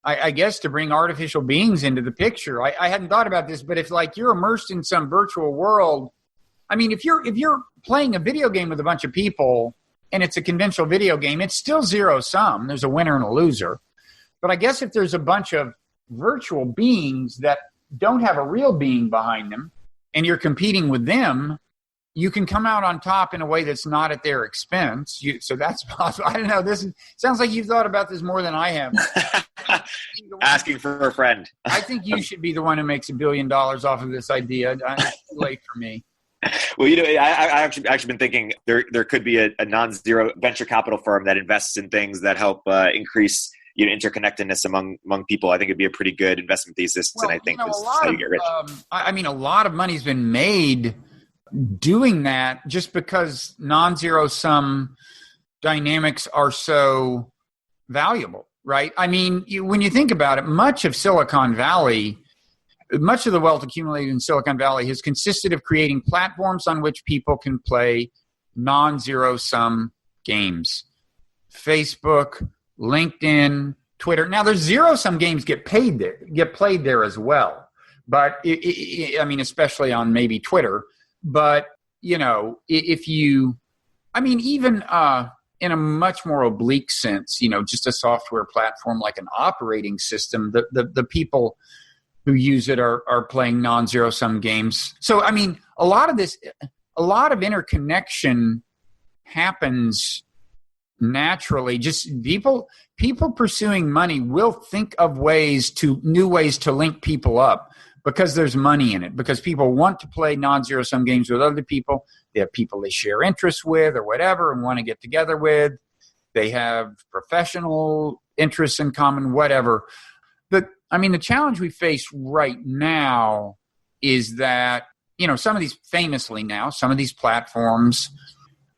I guess, to bring artificial beings into the picture. I hadn't thought about this, but if like you're immersed in some virtual world, I mean, if you're playing a video game with a bunch of people and it's a conventional video game, it's still zero-sum. There's a winner and a loser. But I guess if there's a bunch of virtual beings that don't have a real being behind them and you're competing with them, you can come out on top in a way that's not at their expense. So that's possible. I don't know. This sounds like you've thought about this more than I have. Asking for a friend. I think you should be the one who makes $1 billion off of this idea. It's too late for me. Well, I actually been thinking there could be a non-zero venture capital firm that invests in things that help increase interconnectedness among people. I think it'd be a pretty good investment thesis, and I think this is how you get rich. A lot of money's been made doing that just because non-zero sum dynamics are so valuable, right? I mean, when you think about it, much of the wealth accumulated in Silicon Valley has consisted of creating platforms on which people can play non-zero sum games. Facebook, LinkedIn, Twitter. Now, there's zero-sum games get played there as well. But especially on maybe Twitter. But even in a much more oblique sense, just a software platform like an operating system, the people who use it are playing non-zero-sum games. So, I mean, a lot of interconnection happens naturally. Just people pursuing money will think of new ways to link people up because there's money in it, because people want to play non-zero sum games with other people. They have people they share interests with or whatever and want to get together with. They have professional interests in common, whatever. The challenge we face right now is that, some of these platforms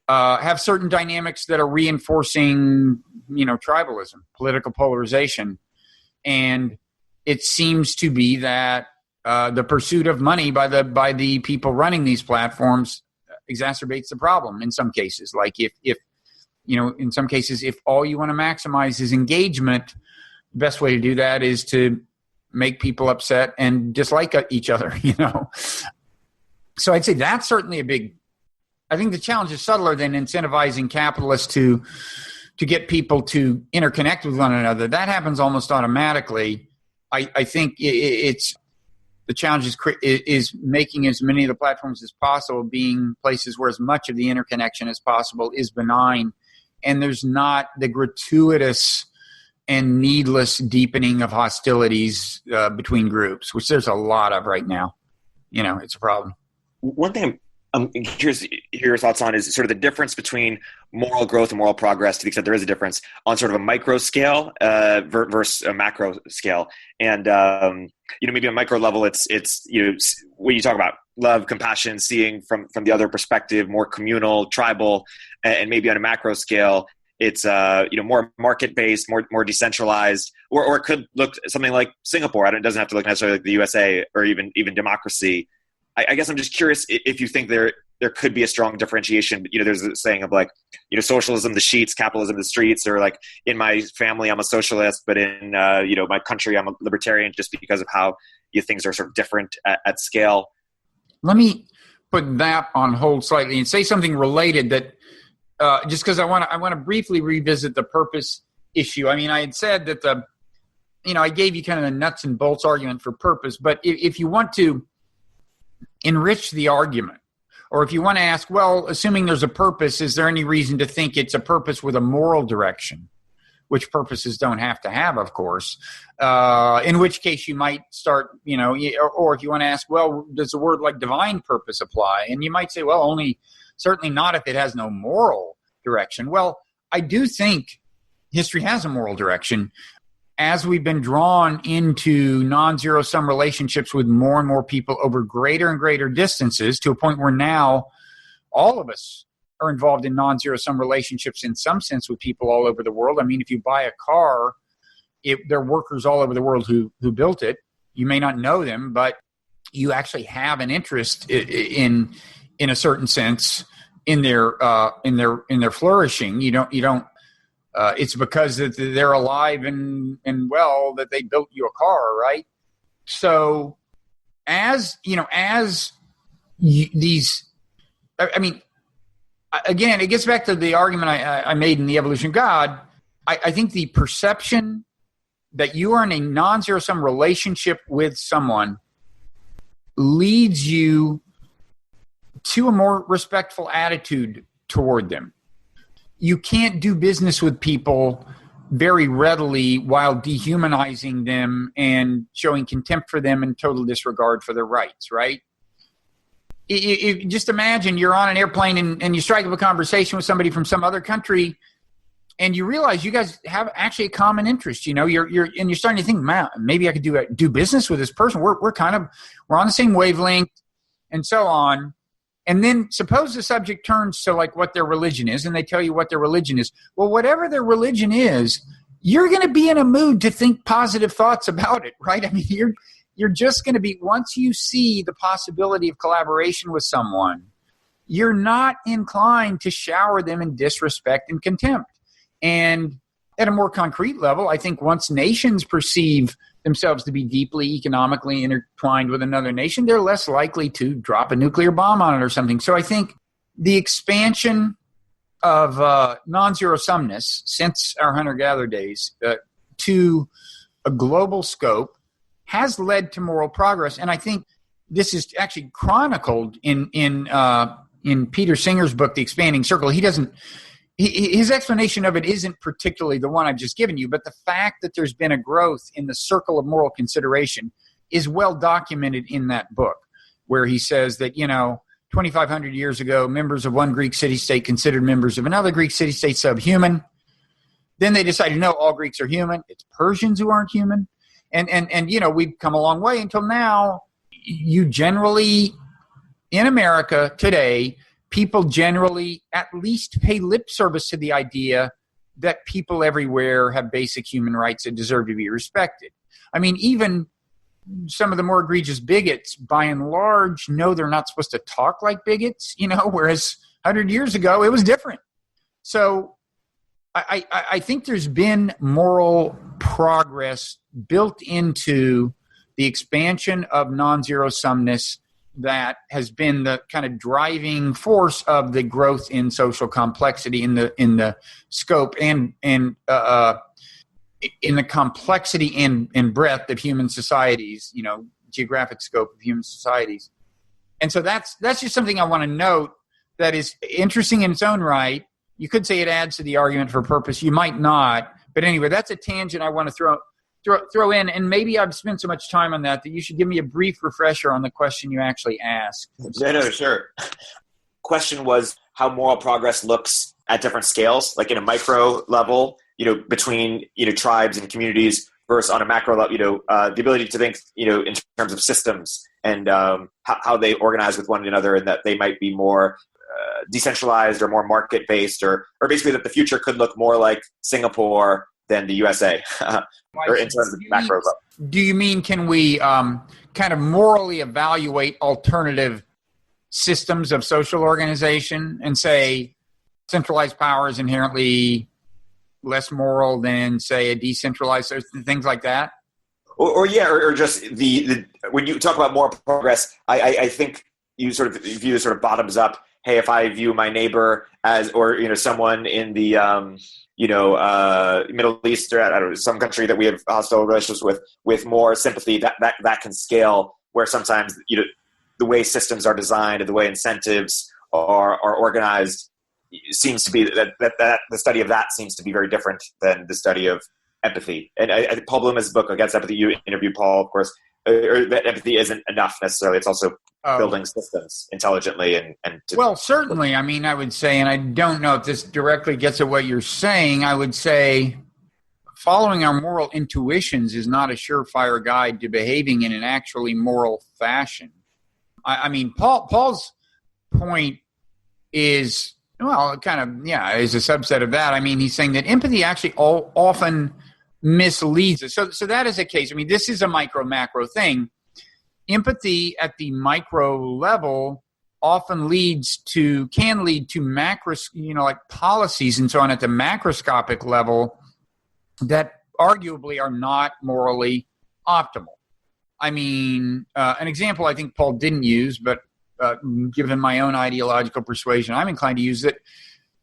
have certain dynamics that are reinforcing, tribalism, political polarization. And it seems to be that the pursuit of money by the people running these platforms exacerbates the problem in some cases. Like if in some cases, if all you want to maximize is engagement, the best way to do that is to make people upset and dislike each other, So I'd say that's certainly I think the challenge is subtler than incentivizing capitalists to get people to interconnect with one another. That happens almost automatically. I think it's the challenge is making as many of the platforms as possible being places where as much of the interconnection as possible is benign, and there's not the gratuitous and needless deepening of hostilities between groups, which there's a lot of right now. It's a problem. One thing I'm curious to hear your thoughts on is sort of the difference between moral growth and moral progress, to the extent there is a difference, on sort of a micro scale versus a macro scale. And, maybe on a micro level, it's when you talk about love, compassion, seeing from the other perspective, more communal, tribal, and maybe on a macro scale, it's, more market-based, more decentralized, or it could look something like Singapore. It doesn't have to look necessarily like the USA or even democracy. I guess I'm just curious if you think there could be a strong differentiation. There's a saying of like, socialism, the sheets, capitalism, the streets, or like in my family, I'm a socialist, but in, my country, I'm a libertarian, just because of how things are sort of different at scale. Let me put that on hold slightly and say something related that just because I want to briefly revisit the purpose issue. I mean, I had said that I gave you kind of the nuts and bolts argument for purpose, but if you want to enrich the argument, Or if you want to ask, well, assuming there's a purpose, is there any reason to think it's a purpose with a moral direction? Which purposes don't have to have, of course. In which case you might start, or if you want to ask, well, does the word like divine purpose apply? And you might say, well, certainly not if it has no moral direction. Well, I do think history has a moral direction. As we've been drawn into non-zero sum relationships with more and more people over greater and greater distances, to a point where now all of us are involved in non-zero sum relationships in some sense with people all over the world. I mean, if you buy a car, there are workers all over the world who built it. You may not know them, but you actually have an interest in a certain sense in their flourishing. You don't. It's because that they're alive and well that they built you a car, right? So, again, it gets back to the argument I made in The Evolution of God. I think the perception that you are in a non-zero sum relationship with someone leads you to a more respectful attitude toward them. You can't do business with people very readily while dehumanizing them and showing contempt for them and total disregard for their rights, right? Just imagine you're on an airplane and you strike up a conversation with somebody from some other country, and you realize you guys have actually a common interest. You're starting to think, man, maybe I could do business with this person. We're on the same wavelength, and so on. And then suppose the subject turns to like what their religion is, and they tell you what their religion is. Well, whatever their religion is, you're going to be in a mood to think positive thoughts about it, right? I mean, you're just going to be, once you see the possibility of collaboration with someone, you're not inclined to shower them in disrespect and contempt. And at a more concrete level, I think once nations perceive themselves to be deeply economically intertwined with another nation, they're less likely to drop a nuclear bomb on it or something. So I think the expansion of non-zero sumness since our hunter-gatherer days to a global scope has led to moral progress. And I think this is actually chronicled in Peter Singer's book, The Expanding Circle. His explanation of it isn't particularly the one I've just given you, but the fact that there's been a growth in the circle of moral consideration is well documented in that book, where he says that, 2,500 years ago, members of one Greek city-state considered members of another Greek city-state subhuman. Then they decided, no, all Greeks are human. It's Persians who aren't human. And we've come a long way until now. You generally, in America today, people generally at least pay lip service to the idea that people everywhere have basic human rights and deserve to be respected. I mean, even some of the more egregious bigots, by and large, know they're not supposed to talk like bigots, whereas 100 years ago, it was different. So I think there's been moral progress built into the expansion of non-zero sumness that has been the kind of driving force of the growth in social complexity in the scope and in the complexity and breadth of human societies, geographic scope of human societies. And so that's just something I want to note that is interesting in its own right. You could say it adds to the argument for purpose. You might not. But anyway, that's a tangent I want to throw in, and maybe I've spent so much time on that you should give me a brief refresher on the question you actually asked. No, sure. Question was how moral progress looks at different scales, like in a micro level, between, tribes and communities versus on a macro level, the ability to think, in terms of systems and how they organize with one another, and that they might be more decentralized or more market-based, or basically that the future could look more like Singapore than the USA, or in terms of macro level. Do you mean, can we kind of morally evaluate alternative systems of social organization and say centralized power is inherently less moral than, say, a decentralized, things like that? Or just the when you talk about moral progress, I think you sort of view it sort of bottoms up. Hey, if I view my neighbor as, or someone in the Middle East, or I don't know, some country that we have hostile relations with more sympathy, that can scale. Where sometimes the way systems are designed and the way incentives are organized seems to be that the study of that seems to be very different than the study of empathy. And I Paul Bloom's book Against Empathy, you interviewed Paul, of course, or that empathy isn't enough necessarily. It's also building systems intelligently well, certainly. I mean, I would say, and I don't know if this directly gets at what you're saying, I would say following our moral intuitions is not a surefire guide to behaving in an actually moral fashion. I mean, Paul's point is, well, kind of, is a subset of that. I mean, he's saying that empathy actually often misleads us. So that is a case. I mean, this is a micro-macro thing. Empathy at the micro level often can lead to macro, like policies and so on at the macroscopic level that arguably are not morally optimal. I mean, an example I think Paul didn't use, but given my own ideological persuasion, I'm inclined to use it.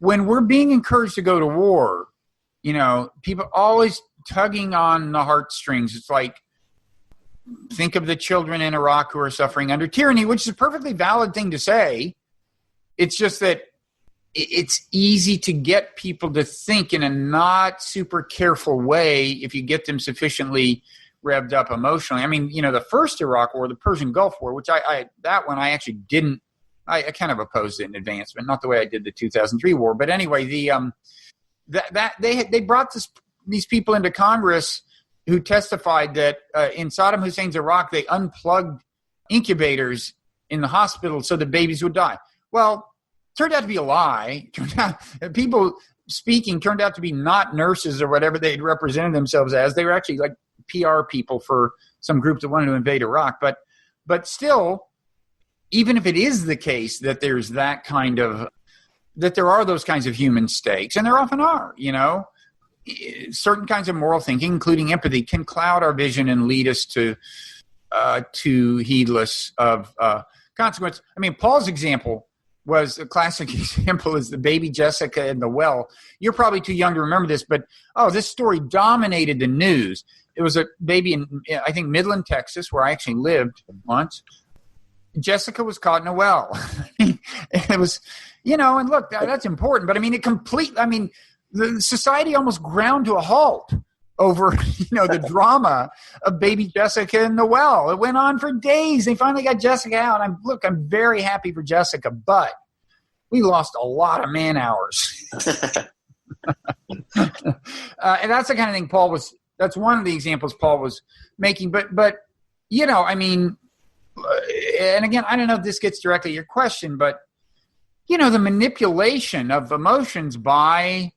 When we're being encouraged to go to war, people always tugging on the heartstrings. It's like, think of the children in Iraq who are suffering under tyranny, which is a perfectly valid thing to say. It's just that it's easy to get people to think in a not super careful way if you get them sufficiently revved up emotionally. I mean, the first Iraq War, the Persian Gulf War, which I actually didn't, I kind of opposed it in advance, but not the way I did the 2003 war. But anyway, they brought these people into Congress who testified that in Saddam Hussein's Iraq, they unplugged incubators in the hospital so the babies would die. Well, turned out to be a lie. People speaking turned out to be not nurses or whatever they had represented themselves as. They were actually like PR people for some group that wanted to invade Iraq. But still, even if it is the case that there's that that there are those kinds of human stakes, and there often are, certain kinds of moral thinking, including empathy, can cloud our vision and lead us to heedless of consequence. I mean, Paul's example was a classic example is the baby Jessica in the well. You're probably too young to remember this, but this story dominated the news. It was a baby in, I think, Midland, Texas, where I actually lived once. Jessica was caught in a well. It was, and look, that's important. But I mean, the society almost ground to a halt over, the drama of baby Jessica in the well. It went on for days. They finally got Jessica out. I'm very happy for Jessica, but we lost a lot of man hours. And that's the kind of thing that's one of the examples Paul was making. But I mean, and again, I don't know if this gets directly to your question, but, the manipulation of emotions by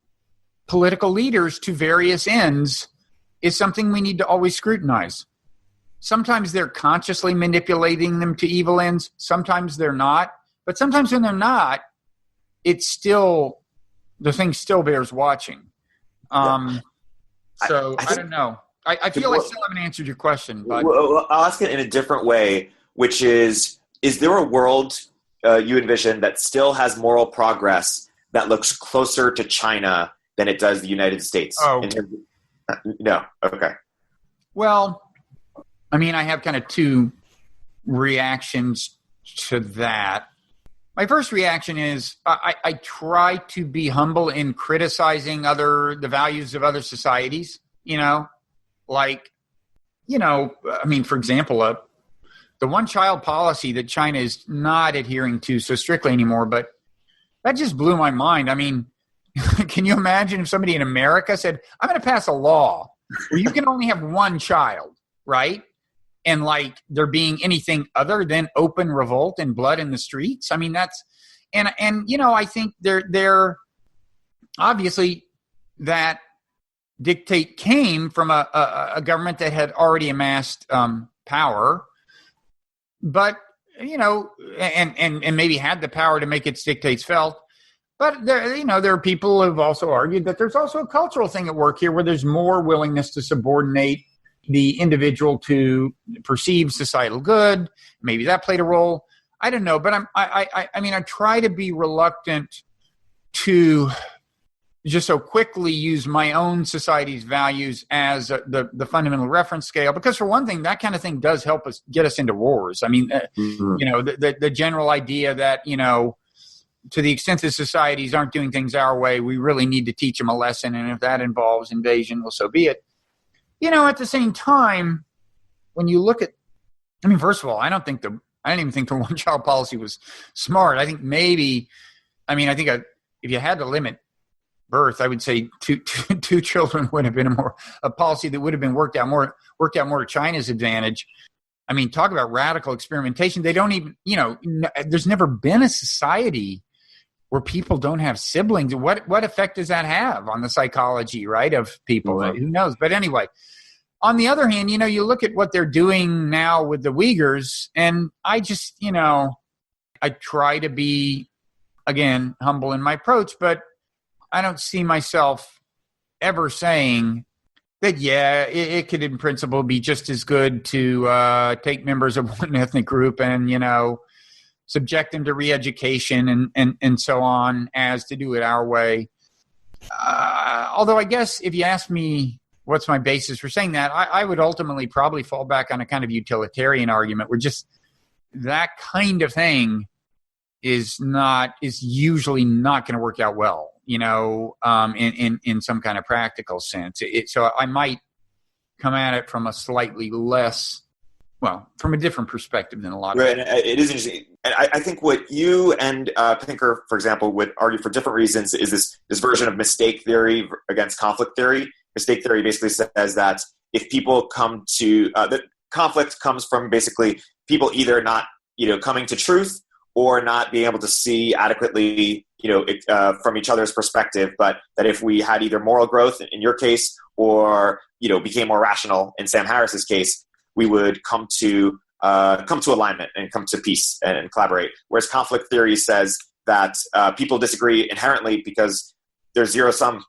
political leaders to various ends is something we need to always scrutinize. Sometimes they're consciously manipulating them to evil ends. Sometimes they're not. But sometimes when they're not, the thing still bears watching. So I don't know. I feel I still haven't answered your question. But well, I'll ask it in a different way, which is there a world you envision that still has moral progress that looks closer to China than it does the United States? No. Okay. Well, I mean, I have kind of two reactions to that. My first reaction is I try to be humble in criticizing the values of other societies, I mean, for example, the one-child policy that China is not adhering to so strictly anymore, but that just blew my mind. I mean, can you imagine if somebody in America said, I'm going to pass a law where you can only have one child, right? And there being anything other than open revolt and blood in the streets. I mean, that's, and I think they're obviously that dictate came from a government that had already amassed power, but, and maybe had the power to make its dictates felt. But there are people who have also argued that there's also a cultural thing at work here where there's more willingness to subordinate the individual to perceive societal good. Maybe that played a role. I don't know, but I try to be reluctant to just so quickly use my own society's values as the fundamental reference scale, because for one thing, that kind of thing does help us get us into wars. I mean, the general idea that, to the extent that societies aren't doing things our way, we really need to teach them a lesson. And if that involves invasion, well, so be it. At the same time, when you look at, first of all, I didn't even think the one-child policy was smart. I think if you had to limit birth, I would say two children would have been a policy that would have been worked out more to China's advantage. Talk about radical experimentation. They don't even, there's never been a society where people don't have siblings. What effect does that have on the psychology, right, of people? Mm-hmm. Who knows? But anyway, on the other hand, you look at what they're doing now with the Uyghurs, and I just, I try to be, again, humble in my approach, but I don't see myself ever saying that, it could in principle be just as good to take members of one ethnic group and, subject them to re-education and so on as to do it our way. Although I guess if you ask me what's my basis for saying that, I would ultimately probably fall back on a kind of utilitarian argument where just that kind of thing is usually not going to work out well, in some kind of practical sense. So I might come at it from a slightly less, from a different perspective than a lot of people. Right, and it is interesting. And I think what you and Pinker, for example, would argue for different reasons is this version of mistake theory against conflict theory. Mistake theory basically says that if people come to that conflict comes from basically people either not coming to truth or not being able to see adequately from each other's perspective, but that if we had either moral growth in your case or became more rational in Sam Harris's case, we would come to alignment and come to peace and collaborate. Whereas conflict theory says that people disagree inherently because there's zero-sum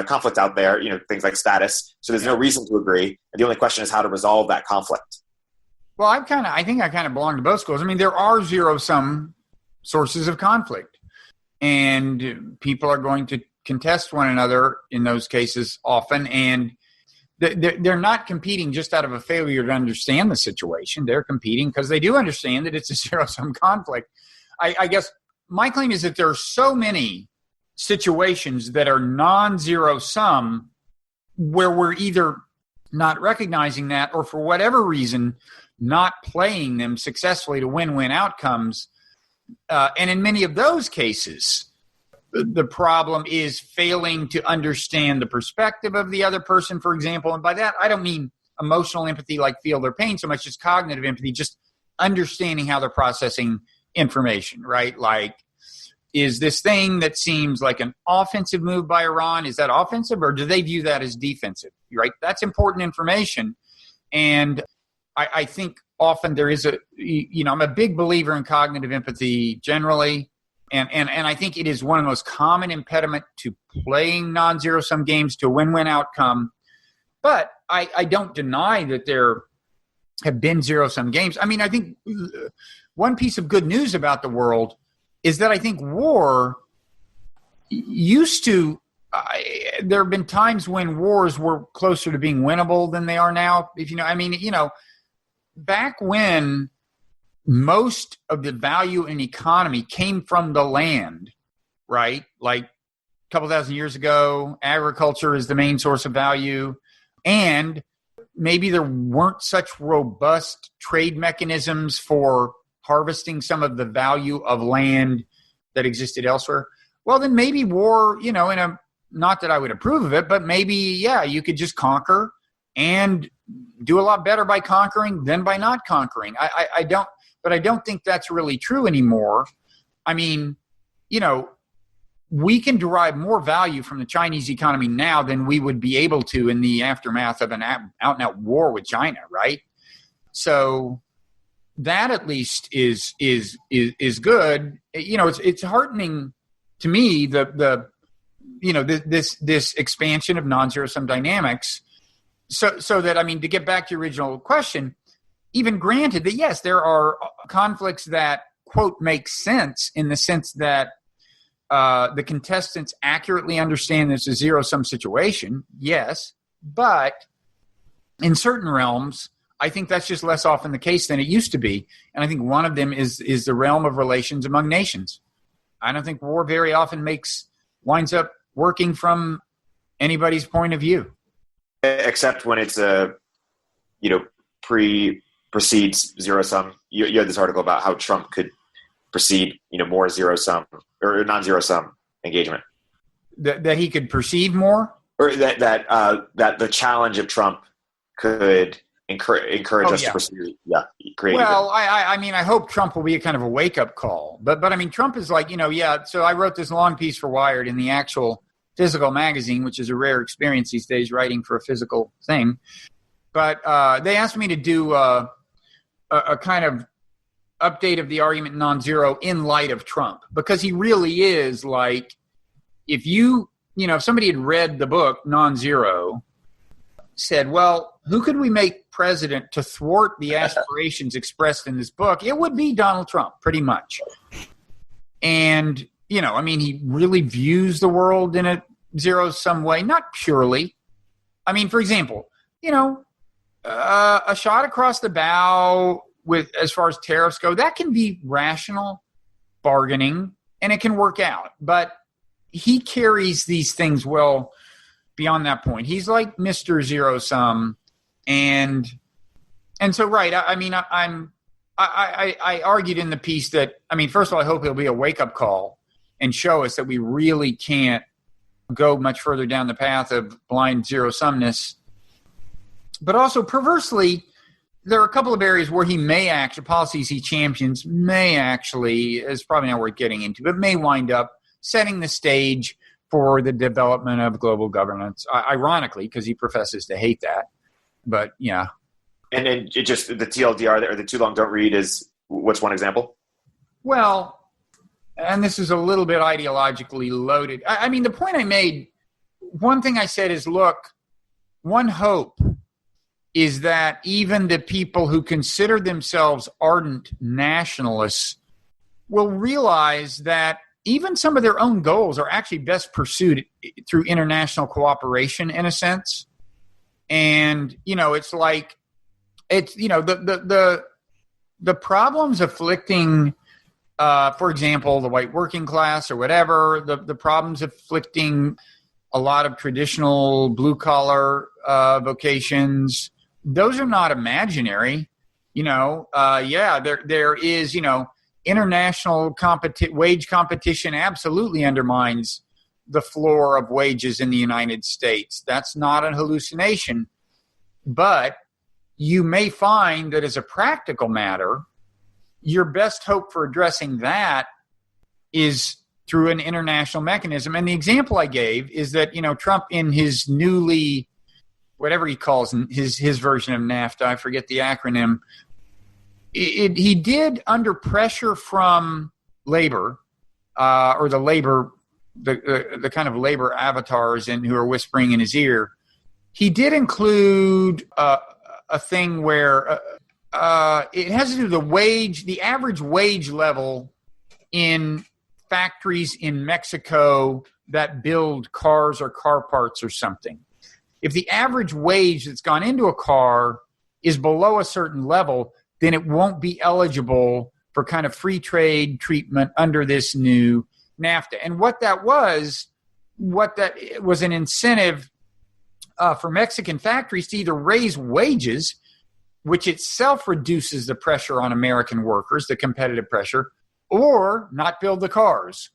conflict out there, things like status. So there's no reason to agree. And the only question is how to resolve that conflict. Well, I think I kind of belong to both schools. There are zero-sum sources of conflict, and people are going to contest one another in those cases often, and they're not competing just out of a failure to understand the situation. They're competing because they do understand that it's a zero-sum conflict. I guess my claim is that there are so many situations that are non-zero sum where we're either not recognizing that or for whatever reason not playing them successfully to win-win outcomes. And in many of those cases, the problem is failing to understand the perspective of the other person, for example. And by that, I don't mean emotional empathy like feel their pain so much as cognitive empathy, just understanding how they're processing information, right? Like, is this thing that seems like an offensive move by Iran, is that offensive or do they view that as defensive, right? That's important information. And I think often there is I'm a big believer in cognitive empathy generally. And I think it is one of the most common impediment to playing non-zero-sum games to a win-win outcome. But I don't deny that there have been zero-sum games. I think one piece of good news about the world is that I think war used to there have been times when wars were closer to being winnable than they are now. Back when most of the value in economy came from the land, right? Like a couple thousand years ago, agriculture is the main source of value. And maybe there weren't such robust trade mechanisms for harvesting some of the value of land that existed elsewhere. Well, then maybe war, not that I would approve of it, but maybe, you could just conquer and do a lot better by conquering than by not conquering. I don't think that's really true anymore. We can derive more value from the Chinese economy now than we would be able to in the aftermath of an out-and-out war with China, right? So that at least is good. It's heartening to me this expansion of non-zero-sum dynamics. So that, to get back to your original question, even granted that, yes, there are conflicts that, quote, make sense in the sense that the contestants accurately understand it's a zero-sum situation? Yes. But in certain realms, I think that's just less often the case than it used to be. And I think one of them is the realm of relations among nations. I don't think war very often winds up working from anybody's point of view. Except when it's precedes zero sum. You had this article about how Trump could precede, more zero sum or non-zero sum engagement. That he could perceive more? Or that the challenge of Trump could encourage us to pursue, create. Well, I hope Trump will be a kind of a wake-up call. But I mean, Trump is like, so I wrote this long piece for Wired in the actual physical magazine, which is a rare experience these days, writing for a physical thing. But they asked me to do a kind of update of the argument in Nonzero in light of Trump, because he really is like, if somebody had read the book Nonzero, said, well, who could we make president to thwart the aspirations expressed in this book? It would be Donald Trump, pretty much. And, he really views the world in a zero-sum way, not purely. I mean, for example, a shot across the bow as far as tariffs go, that can be rational bargaining, and it can work out. But he carries these things well beyond that point. He's like Mr. Zero Sum. And so, right. I argued in the piece that, first of all, I hope it'll be a wake-up call and show us that we really can't go much further down the path of blind zero-sumness. But also, perversely, there are a couple of areas where policies he champions may actually, it's probably not worth getting into, but may wind up setting the stage for the development of global governance, ironically, because he professes to hate that. But, yeah. And then the TLDR, or the too long don't read, is what's one example? Well, and this is a little bit ideologically loaded. The point I made, one thing I said is, look, one hope is that even the people who consider themselves ardent nationalists will realize that even some of their own goals are actually best pursued through international cooperation, in a sense. And, it's like, the problems afflicting, for example, the white working class or whatever, the problems afflicting a lot of traditional blue-collar vocations, those are not imaginary. There is, international wage competition absolutely undermines the floor of wages in the United States. That's not a hallucination. But you may find that as a practical matter, your best hope for addressing that is through an international mechanism. And the example I gave is that, Trump, in his newly, whatever he calls his version of NAFTA, I forget the acronym, he did, under pressure from labor, or the labor, the kind of labor avatars who are whispering in his ear, he did include a thing where it has to do with the average wage level in factories in Mexico that build cars or car parts or something. If the average wage that's gone into a car is below a certain level, then it won't be eligible for kind of free trade treatment under this new NAFTA. And what that was an incentive for Mexican factories to either raise wages, which itself reduces the pressure on American workers, the competitive pressure, or not build the cars,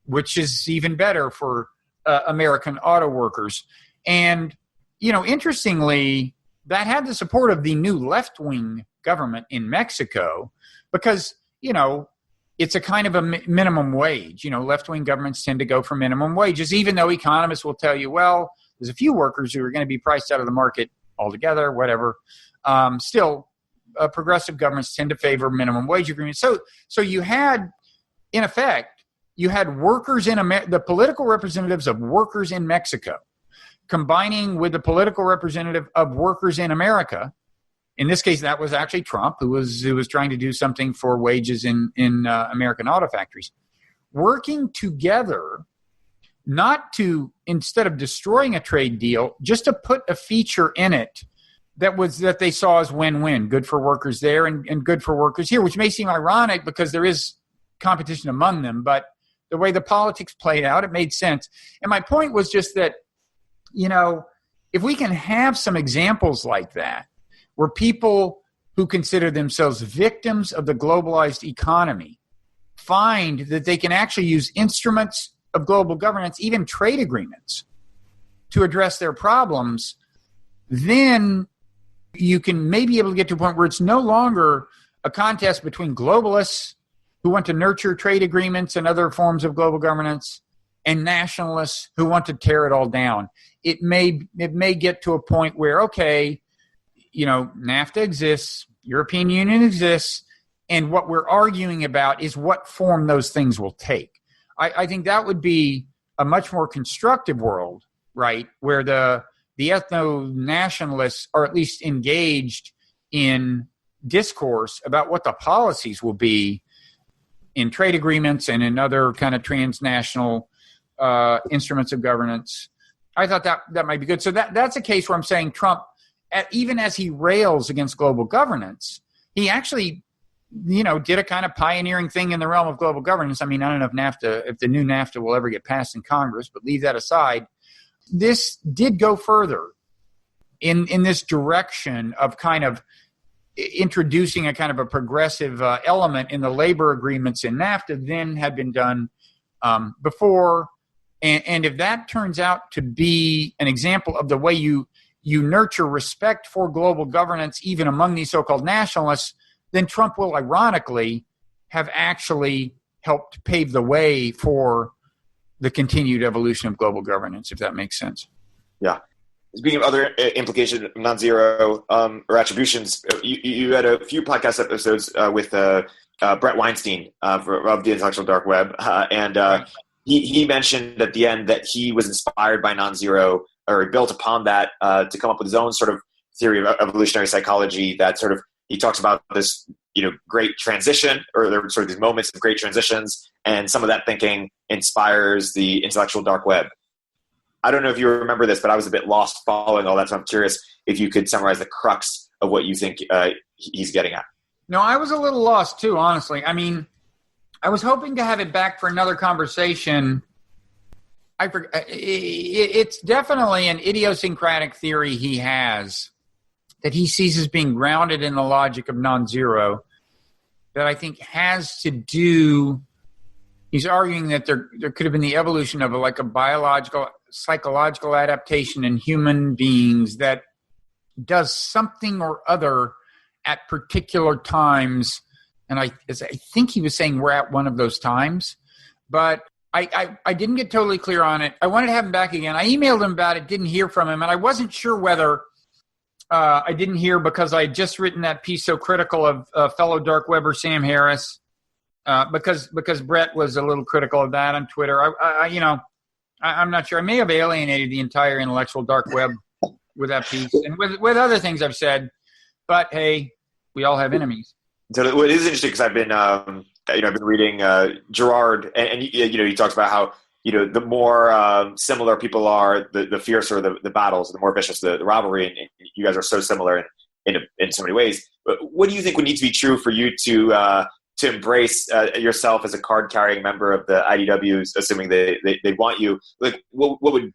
which is even better for American auto workers. And, interestingly, that had the support of the new left-wing government in Mexico because, it's a kind of a minimum wage. Left-wing governments tend to go for minimum wages, even though economists will tell you, well, there's a few workers who are going to be priced out of the market altogether, whatever. Still, progressive governments tend to favor minimum wage agreements. So you had, in effect, workers in the political representatives of workers in Mexico combining with the political representative of workers in America. In this case, that was actually Trump, who was trying to do something for wages in American auto factories. working together, not to, instead of destroying a trade deal, just to put a feature in it that they saw as win-win, good for workers there and good for workers here, which may seem ironic because there is competition among them, but the way the politics played out, it made sense. And my point was just that, if we can have some examples like that, where people who consider themselves victims of the globalized economy find that they can actually use instruments of global governance, even trade agreements, to address their problems, then you can maybe be able to get to a point where it's no longer a contest between globalists who want to nurture trade agreements and other forms of global governance and nationalists who want to tear it all down. It may get to a point where, okay, NAFTA exists, European Union exists, and what we're arguing about is what form those things will take. I think that would be a much more constructive world, right, where the ethno-nationalists are at least engaged in discourse about what the policies will be in trade agreements and in other kind of transnational instruments of governance. I thought that might be good. So that's a case where I'm saying Trump, even as he rails against global governance, he actually, did a kind of pioneering thing in the realm of global governance. I mean, I don't know if the new NAFTA will ever get passed in Congress, but leave that aside. This did go further in this direction of kind of introducing a kind of a progressive element in the labor agreements in NAFTA than had been done before. And if that turns out to be an example of the way you nurture respect for global governance, even among these so-called nationalists, then Trump will ironically have actually helped pave the way for the continued evolution of global governance, if that makes sense. Yeah. Speaking of other implications of non-zero or attributions, you had a few podcast episodes with Brett Weinstein of the Intellectual Dark Web, and he mentioned at the end that he was inspired by non-zero, or he built upon that to come up with his own sort of theory of evolutionary psychology that sort of, he talks about this, great transition, or there were sort of these moments of great transitions, and some of that thinking inspires the Intellectual Dark Web. I don't know if you remember this, but I was a bit lost following all that, so I'm curious if you could summarize the crux of what you think he's getting at. No, I was a little lost too, honestly. I mean, I was hoping to have it back for another conversation. It's definitely an idiosyncratic theory he has that he sees as being grounded in the logic of non-zero that I think has to do, he's arguing that there could have been the evolution of a biological, psychological adaptation in human beings that does something or other at particular times. And I think he was saying we're at one of those times, but I didn't get totally clear on it. I wanted to have him back again. I emailed him about it, didn't hear from him, and I wasn't sure whether I didn't hear because I had just written that piece so critical of fellow dark webber Sam Harris, because Brett was a little critical of that on Twitter. I'm not sure. I may have alienated the entire intellectual dark web with that piece and with other things I've said. But hey, we all have enemies. So what is interesting, because I've been reading Gerard, and he talks about how the more similar people are, the fiercer the battles, the more vicious the rivalry, and you guys are so similar in so many ways. But what do you think would need to be true for you to embrace yourself as a card-carrying member of the IDWs, assuming they want you? Like, what would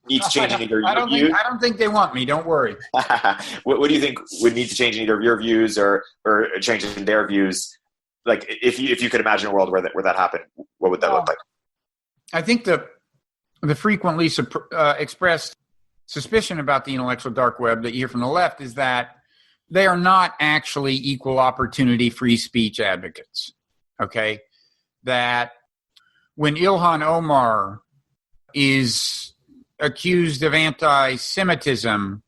need to change in either I don't think they want me. Don't worry. What do you think would need to change in either of your views or change in their views? Like, if you could imagine a world where that happened, what would that look like? I think the frequently expressed suspicion about the intellectual dark web that you hear from the left is that they are not actually equal opportunity free speech advocates. Okay? That when Ilhan Omar is accused of anti-Semitism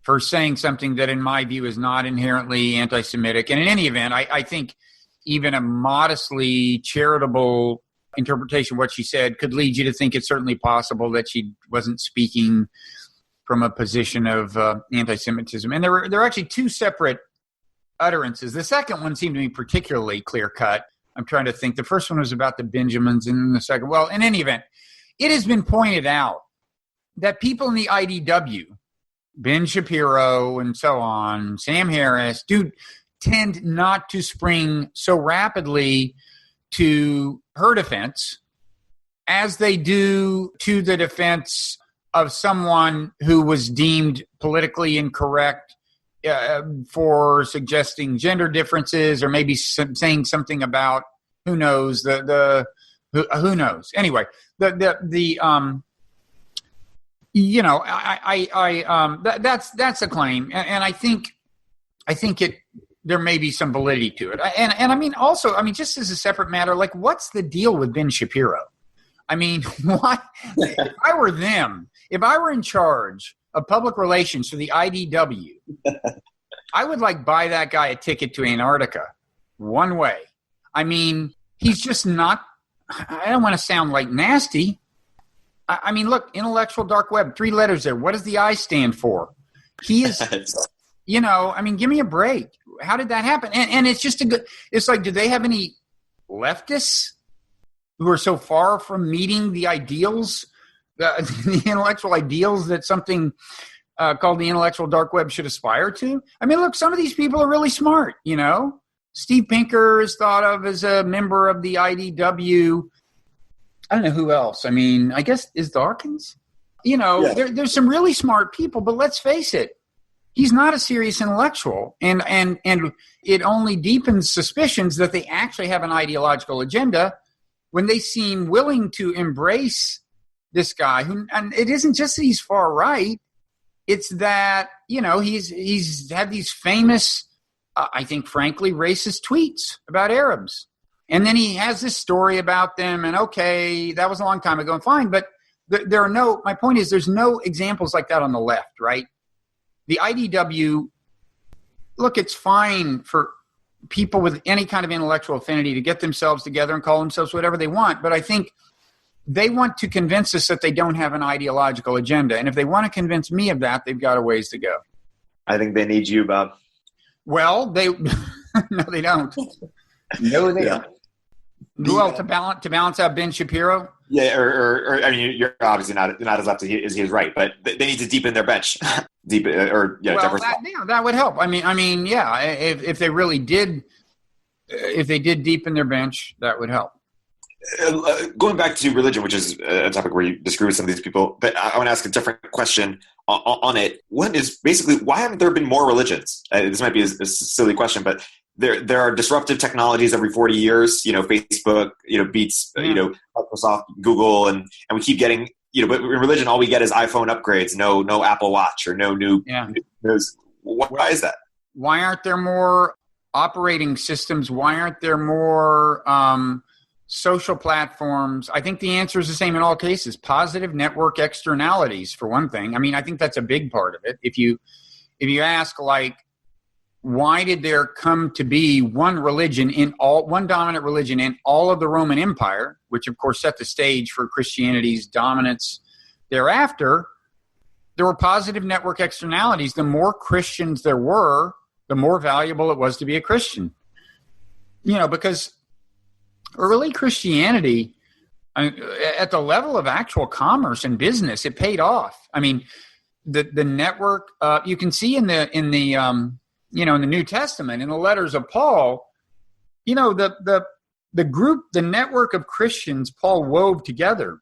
for saying something that in my view is not inherently anti-Semitic, and in any event, I think even a modestly charitable interpretation of what she said could lead you to think it's certainly possible that she wasn't speaking from a position of anti-Semitism. And there were actually two separate utterances. The second one seemed to be particularly clear-cut. I'm trying to think. The first one was about the Benjamins, and then the second. Well, in any event, it has been pointed out that people in the IDW, Ben Shapiro and so on, Sam Harris, do tend not to spring so rapidly to her defense as they do to the defense of someone who was deemed politically incorrect for suggesting gender differences, or maybe saying something about who knows who knows. Anyway, that's a claim, and I think there may be some validity to it. And I mean, also, I mean, just as a separate matter, like, what's the deal with Ben Shapiro? I mean, what if I were them? If I were in charge of public relations for the IDW, I would buy that guy a ticket to Antarctica one way. I mean, he's just not, I don't want to sound like nasty. I mean, look, intellectual dark web, 3 letters there. What does the I stand for? He is, I mean, give me a break. How did that happen? And it's just it's like, do they have any leftists who are so far from meeting the ideals, the intellectual ideals that something called the intellectual dark web should aspire to? I mean, look, some of these people are really smart, Steve Pinker is thought of as a member of the IDW. I don't know who else. I mean, I guess is Dawkins. There's some really smart people, but let's face it, he's not a serious intellectual, and it only deepens suspicions that they actually have an ideological agenda when they seem willing to embrace this guy who, and it isn't just that he's far right, it's that, he's had these famous, I think, frankly, racist tweets about Arabs. And then he has this story about them, and okay, that was a long time ago, and fine, but my point is, there's no examples like that on the left, right? The IDW, look, it's fine for people with any kind of intellectual affinity to get themselves together and call themselves whatever they want, but I think they want to convince us that they don't have an ideological agenda, and if they want to convince me of that, they've got a ways to go. I think they need you, Bob. Well, no, they don't. No, they don't. Well, to balance out Ben Shapiro? Yeah, or I mean, you're obviously not as left as he is right, but they need to deepen their bench. That would help. I mean, yeah. If they really did, if they did deepen their bench, that would help. Going back to religion, which is a topic where you disagree with some of these people, but I want to ask a different question on it. One is basically, why haven't there been more religions? This might be a silly question, but there are disruptive technologies every 40 years. Facebook, beats Microsoft, Google, and we keep getting. But in religion, all we get is iPhone upgrades. No Apple Watch or no new. Why is that? Why aren't there more operating systems? Why aren't there more social platforms? I think the answer is the same in all cases. Positive network externalities, for one thing. I mean, I think that's a big part of it. If you ask, why did there come to be one dominant religion in all of the Roman Empire, which of course set the stage for Christianity's dominance thereafter? There were positive network externalities. The more Christians there were, the more valuable it was to be a Christian. Because early Christianity, at the level of actual commerce and business, it paid off. I mean, the network, you can see in the New Testament, in the letters of Paul, the group, the network of Christians Paul wove together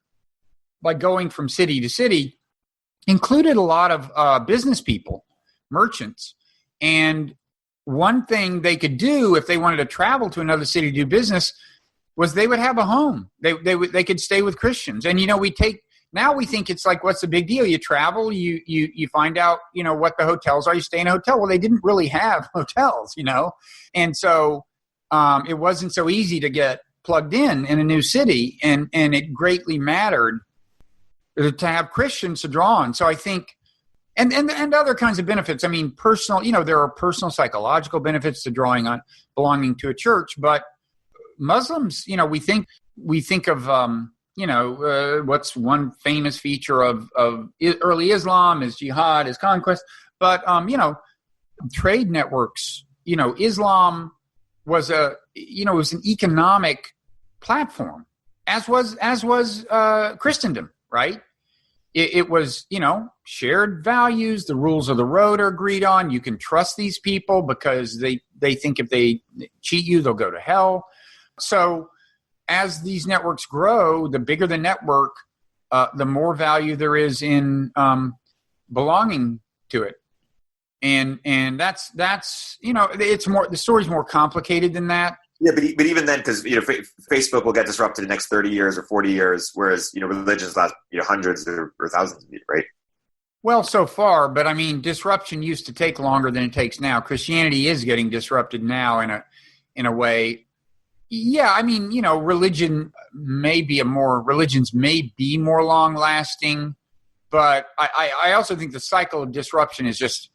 by going from city to city included a lot of business people, merchants. And one thing they could do if they wanted to travel to another city to do business was they would have a home. They could stay with Christians. And, now we think it's like, what's the big deal? You travel, you find out, what the hotels are, you stay in a hotel. Well, they didn't really have hotels, And so it wasn't so easy to get plugged in a new city. And it greatly mattered to have Christians to draw on. So I think, and other kinds of benefits. I mean, personal, there are personal psychological benefits to belonging to a church, but Muslims, we think of, what's one famous feature of early Islam is jihad, is conquest. But, trade networks, Islam was it was an economic platform, as was Christendom, right? It was, shared values. The rules of the road are agreed on. You can trust these people because they think if they cheat you, they'll go to hell. So as these networks grow, the bigger the network, the more value there is in belonging to it. And that's it's more, the story's more complicated than that. Yeah, but even then, because Facebook will get disrupted in the next 30 years or 40 years, whereas religions last hundreds or thousands of years, right? Well, so far, but I mean, disruption used to take longer than it takes now. Christianity is getting disrupted now in a way. Yeah, I mean, religions may be more long lasting, but I also think the cycle of disruption is just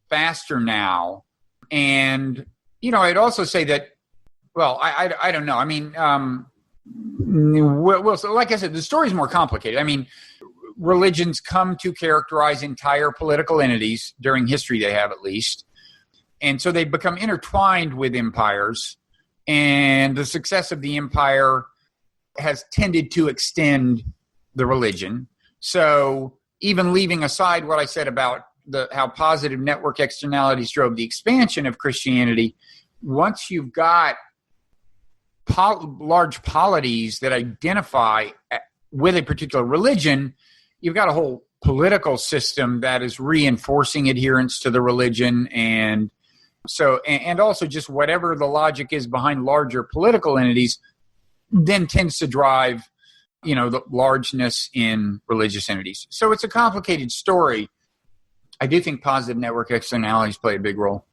faster now. And I'd also say that. Well, I don't know. I mean, so like I said, the story's more complicated. I mean, religions come to characterize entire political entities during history, they have at least. And so they become intertwined with empires. And the success of the empire has tended to extend the religion. So even leaving aside what I said about how positive network externalities drove the expansion of Christianity, once you've got large polities that identify with a particular religion, you've got a whole political system that is reinforcing adherence to the religion, and also just whatever the logic is behind larger political entities then tends to drive the largeness in religious entities. So it's a complicated story. I do think positive network externalities play a big role.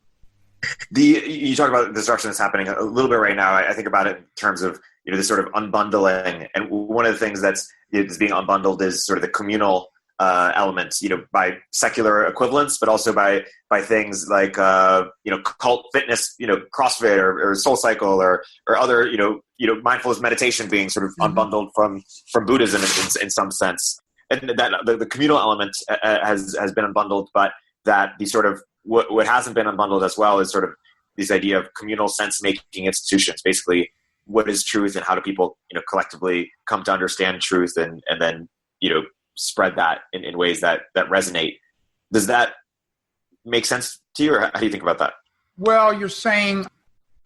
You talk about the disruption that's happening a little bit right now. I think about it in terms of this sort of unbundling, and one of the things that's being unbundled is sort of the communal elements, by secular equivalents, but also by things like cult fitness, CrossFit or SoulCycle or other mindfulness meditation being sort of unbundled from Buddhism in some sense, and that the communal element has been unbundled, but that the sort of what hasn't been unbundled as well is sort of this idea of communal sense-making institutions. Basically, what is truth and how do people, collectively come to understand truth and then, spread that in ways that resonate. Does that make sense to you, or how do you think about that? Well, you're saying,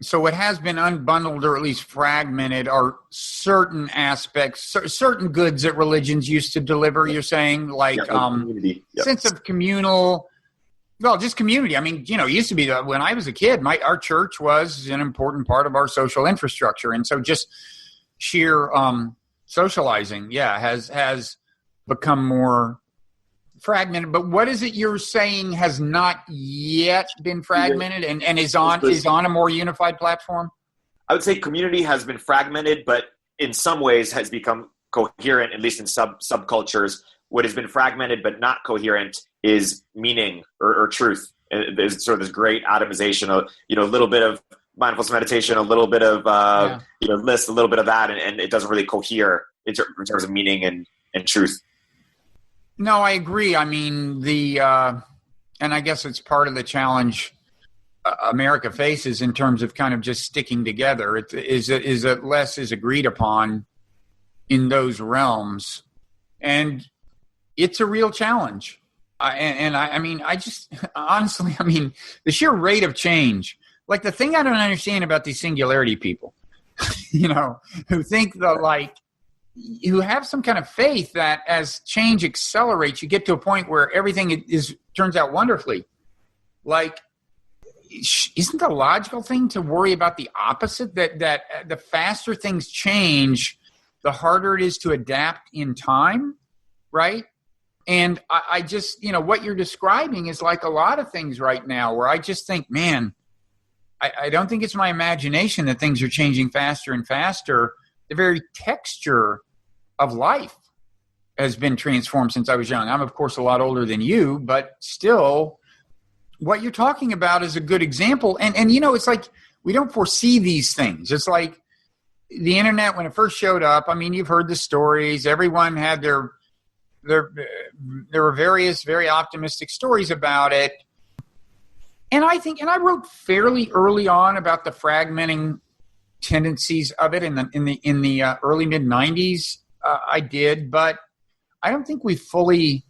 so what has been unbundled or at least fragmented are certain aspects, certain goods that religions used to deliver, you're saying, like community. Yep. Sense of communal. Well, just community. I mean, it used to be that when I was a kid, our church was an important part of our social infrastructure. And so just sheer socializing, has become more fragmented. But what is it you're saying has not yet been fragmented and is on a more unified platform? I would say community has been fragmented, but in some ways has become coherent, at least in subcultures. What has been fragmented but not coherent is meaning or truth. There's sort of this great atomization of, a little bit of mindfulness meditation, a little bit of, list, a little bit of that, and it doesn't really cohere in terms of meaning and truth. No, I agree. I mean, and I guess it's part of the challenge America faces in terms of kind of just sticking together. Is that less is agreed upon in those realms. And it's a real challenge. I mean, honestly, the sheer rate of change, like the thing I don't understand about these singularity people, who think who have some kind of faith that as change accelerates, you get to a point where everything turns out wonderfully. Like, isn't the logical thing to worry about the opposite? That the faster things change, the harder it is to adapt in time, right? And I just, what you're describing is like a lot of things right now where I just think, man, I don't think it's my imagination that things are changing faster and faster. The very texture of life has been transformed since I was young. I'm, of course, a lot older than you, but still, what you're talking about is a good example. And it's like we don't foresee these things. It's like the internet, when it first showed up, you've heard the stories. Everyone had there were various very optimistic stories about it. And I wrote fairly early on about the fragmenting tendencies of it in the early mid '90s. I did, but I don't think we fully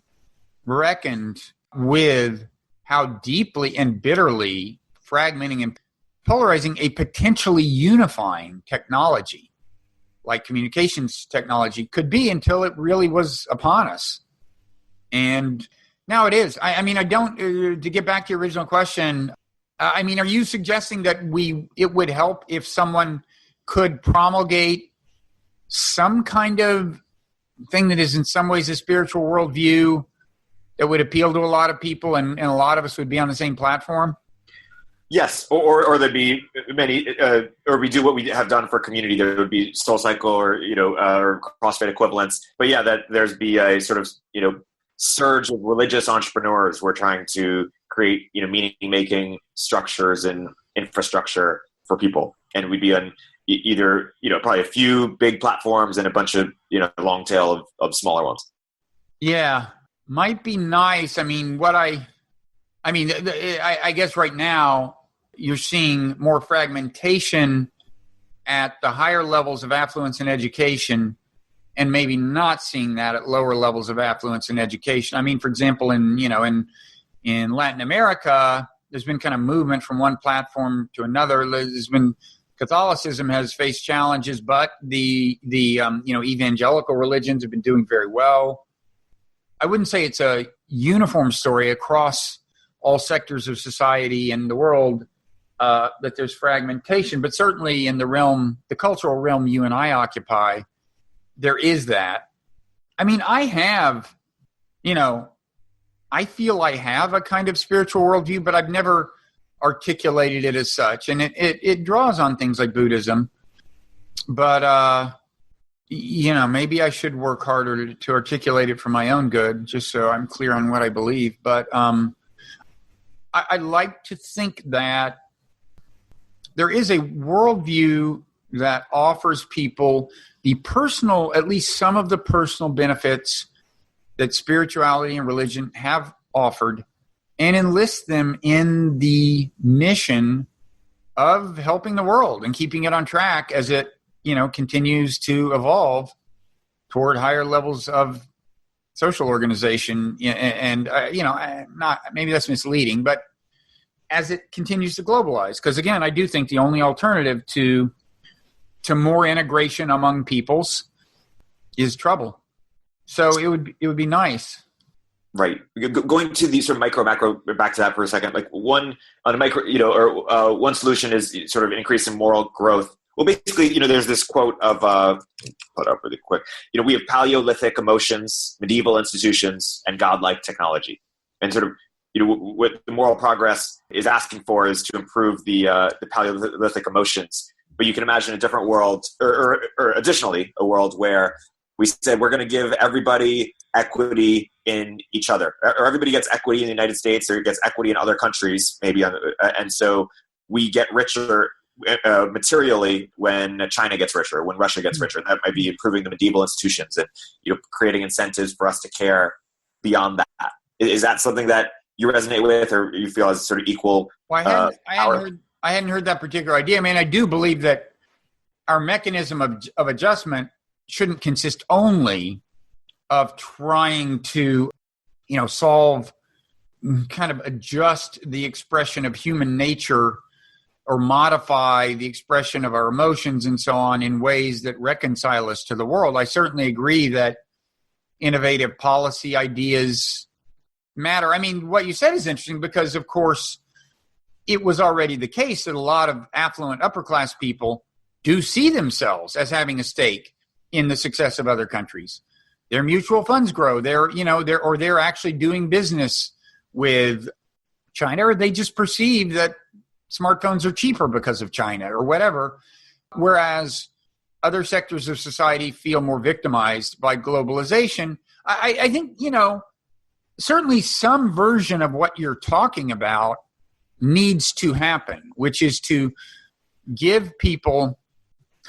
reckoned with how deeply and bitterly fragmenting and polarizing a potentially unifying technology like communications technology could be until it really was upon us. And now it is. I mean, I don't, to get back to your original question, I mean, are you suggesting that it would help if someone could promulgate some kind of thing that is in some ways a spiritual worldview that would appeal to a lot of people and a lot of us would be on the same platform? Yes, or there'd be many, or we do what we have done for community. There would be Soul Cycle or or CrossFit equivalents. But yeah, that there's be a sort of surge of religious entrepreneurs who are trying to create meaning making structures and infrastructure for people, and we'd be on either probably a few big platforms and a bunch of long tail of smaller ones. Yeah, might be nice. I mean, I guess right now you're seeing more fragmentation at the higher levels of affluence and education, and maybe not seeing that at lower levels of affluence and education. I mean, for example, in Latin America, there's been kind of movement from one platform to another. There's been Catholicism has faced challenges, but the evangelical religions have been doing very well. I wouldn't say it's a uniform story across all sectors of society and the world that there's fragmentation, but certainly in the cultural realm you and I occupy, there is that. I mean, I feel I have a kind of spiritual worldview, but I've never articulated it as such. And it draws on things like Buddhism, but maybe I should work harder to articulate it for my own good, just so I'm clear on what I believe. But I like to think that there is a worldview that offers people the personal, at least some of the personal benefits that spirituality and religion have offered, and enlist them in the mission of helping the world and keeping it on track as it continues to evolve toward higher levels of social organization. And not, maybe that's misleading, but as it continues to globalize, because again, I do think the only alternative to more integration among peoples is trouble. So it would be nice. Right. Going to the sort of micro macro, back to that for a second. Like one on a micro, one solution is sort of increase in moral growth. Well, basically, there's this quote of, put up really quick. We have Paleolithic emotions, medieval institutions, and godlike technology. And sort of, what the moral progress is asking for is to improve the Paleolithic emotions. But you can imagine a different world, or additionally, a world where we said we're going to give everybody equity in each other, or everybody gets equity in the United States, or gets equity in other countries, maybe. And so we get richer materially when China gets richer, when Russia gets richer. That might be improving the medieval institutions and creating incentives for us to care beyond that. Is that something that you resonate with, or you feel as sort of equal? Well, I hadn't heard that particular idea. I mean, I do believe that our mechanism of adjustment shouldn't consist only of trying to, solve, kind of adjust the expression of human nature or modify the expression of our emotions and so on in ways that reconcile us to the world. I certainly agree that innovative policy ideas matter. I mean, what you said is interesting because, of course, it was already the case that a lot of affluent upper class people do see themselves as having a stake in the success of other countries. Their mutual funds grow. They're actually doing business with China, or they just perceive that smartphones are cheaper because of China or whatever. Whereas other sectors of society feel more victimized by globalization. I think, certainly some version of what you're talking about needs to happen, which is to give people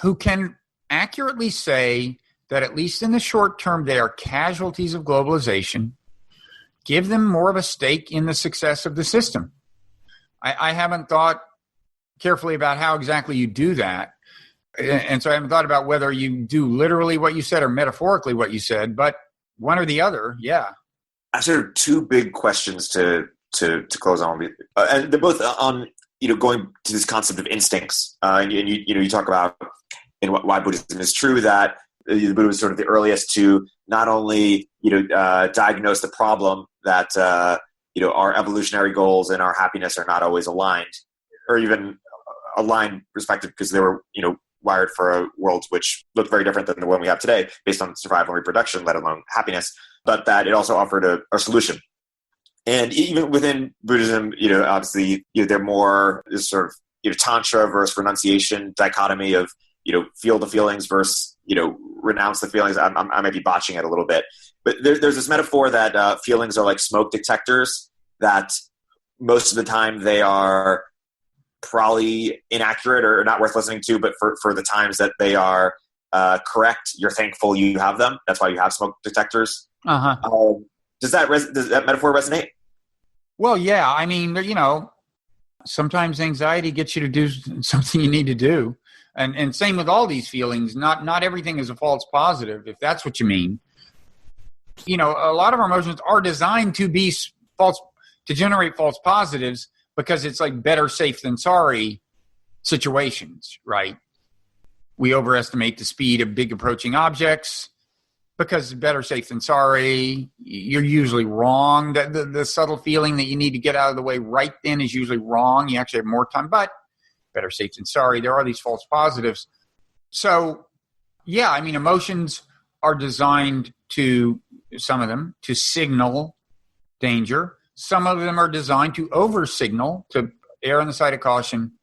who can accurately say that at least in the short term, they are casualties of globalization, give them more of a stake in the success of the system. I haven't thought carefully about how exactly you do that. And so I haven't thought about whether you do literally what you said or metaphorically what you said, but one or the other, yeah. I have sort of two big questions to close on, and they're both on going to this concept of instincts. And you talk about in why Buddhism is true that the Buddha was sort of the earliest to not only diagnose the problem that our evolutionary goals and our happiness are not always aligned, or even aligned perspective, because they were wired for worlds which look very different than the one we have today based on survival and reproduction, let alone happiness, but that it also offered a solution. And even within Buddhism, obviously, they're more this sort of tantra versus renunciation dichotomy of feel the feelings versus renounce the feelings. I might be botching it a little bit, but there's this metaphor that feelings are like smoke detectors, that most of the time they are probably inaccurate or not worth listening to, but for the times that they are correct, you're thankful you have them. That's why you have smoke detectors. Does that metaphor resonate? Well, yeah. I mean, sometimes anxiety gets you to do something you need to do. And same with all these feelings. Not everything is a false positive, if that's what you mean. A lot of our emotions are designed to be false, to generate false positives, because it's like better safe than sorry situations, right? We overestimate the speed of big approaching objects because better safe than sorry. You're usually wrong. The subtle feeling that you need to get out of the way right then is usually wrong. You actually have more time, but better safe than sorry. There are these false positives. So, yeah, I mean, emotions are designed to, some of them, to signal danger. Some of them are designed to over-signal, to err on the side of caution.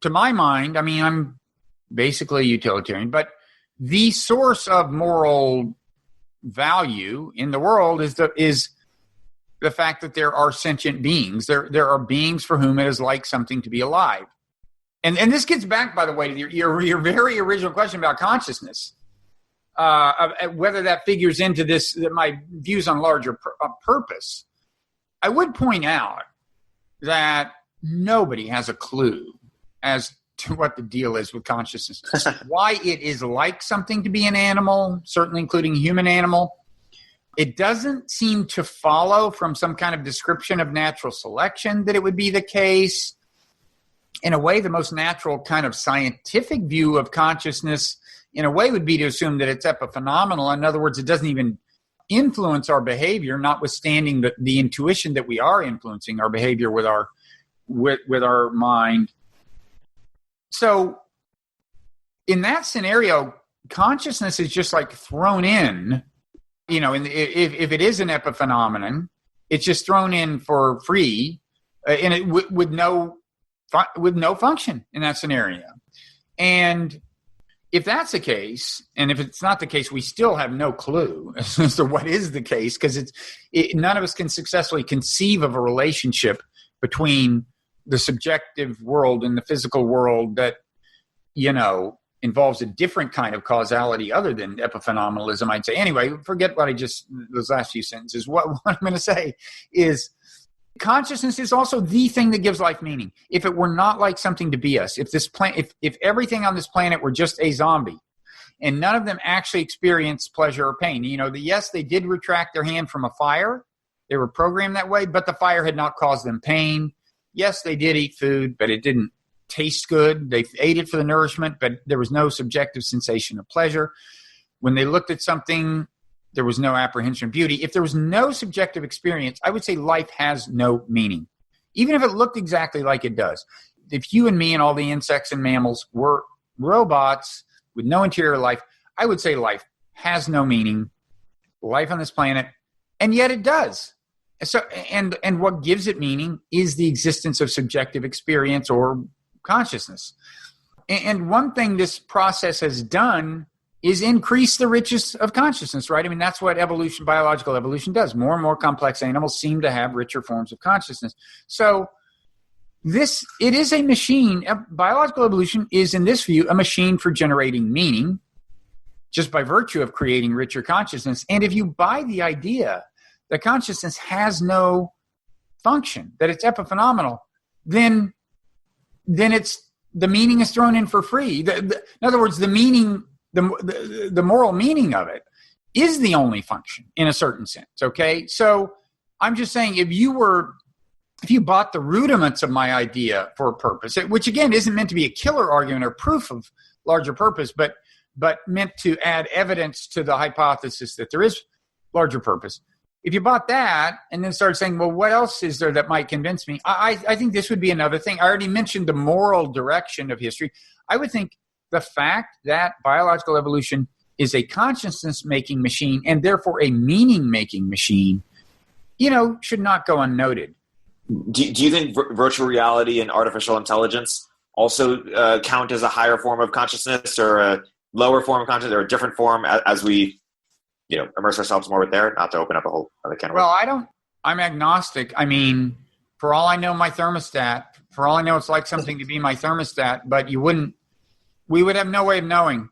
To my mind, I mean, I'm basically a utilitarian, but the source of moral value in the world is the fact that there are sentient beings. There are beings for whom it is like something to be alive. And this gets back, by the way, to your very original question about consciousness, whether that figures into my views on larger purpose. I would point out that nobody has a clue as to what the deal is with consciousness. Why it is like something to be an animal, certainly including a human animal. It doesn't seem to follow from some kind of description of natural selection that it would be the case. In a way, the most natural kind of scientific view of consciousness, in a way, would be to assume that it's epiphenomenal. In other words, it doesn't even influence our behavior, notwithstanding the intuition that we are influencing our behavior with our mind. So in that scenario, consciousness is just like thrown in, if it is an epiphenomenon, it's just thrown in for free, and it with no function in that scenario. And if that's the case, and if it's not the case, we still have no clue as to what is the case, because none of us can successfully conceive of a relationship between the subjective world and the physical world that, involves a different kind of causality other than epiphenomenalism, I'd say. Anyway, forget what those last few sentences. What I'm going to say is consciousness is also the thing that gives life meaning. If it were not like something to be us, if everything on this planet were just a zombie and none of them actually experienced pleasure or pain, yes, they did retract their hand from a fire. They were programmed that way, but the fire had not caused them pain. Yes, they did eat food, but it didn't taste good. They ate it for the nourishment, but there was no subjective sensation of pleasure. When they looked at something, there was no apprehension of beauty. If there was no subjective experience, I would say life has no meaning, even if it looked exactly like it does. If you and me and all the insects and mammals were robots with no interior life, I would say life has no meaning, life on this planet, and yet it does. So, and what gives it meaning is the existence of subjective experience or consciousness. And one thing this process has done is increase the richness of consciousness, right? I mean, that's what biological evolution does. More and more complex animals seem to have richer forms of consciousness. So it is a machine. Biological evolution is, in this view, a machine for generating meaning just by virtue of creating richer consciousness. And if you buy the idea that consciousness has no function, that it's epiphenomenal, then it's the meaning is thrown in for free. In other words, the meaning, the moral meaning of it is the only function in a certain sense. Okay, so I'm just saying, if you bought the rudiments of my idea for a purpose, which again isn't meant to be a killer argument or proof of larger purpose, but meant to add evidence to the hypothesis that there is larger purpose. If you bought that and then started saying, well, what else is there that might convince me? I think this would be another thing. I already mentioned the moral direction of history. I would think the fact that biological evolution is a consciousness-making machine and therefore a meaning-making machine, should not go unnoted. Do you think virtual reality and artificial intelligence also count as a higher form of consciousness, or a lower form of consciousness, or a different form as we immerse ourselves more with there? Not to open up a whole other can of worms. Well, I'm agnostic. I mean, for all I know, my thermostat, for all I know, it's like something to be my thermostat, but we would have no way of knowing.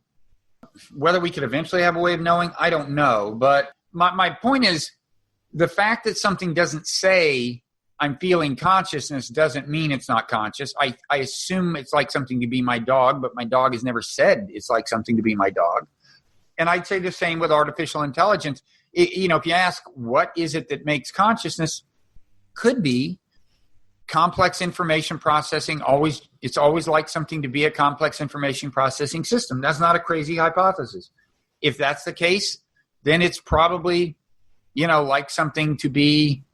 Whether we could eventually have a way of knowing, I don't know. But my point is, the fact that something doesn't say I'm feeling consciousness doesn't mean it's not conscious. I assume it's like something to be my dog, but my dog has never said it's like something to be my dog. And I'd say the same with artificial intelligence. If you ask, what is it that makes consciousness? Could be complex information processing. It's always like something to be a complex information processing system. That's not a crazy hypothesis. If that's the case, then it's probably, like something to be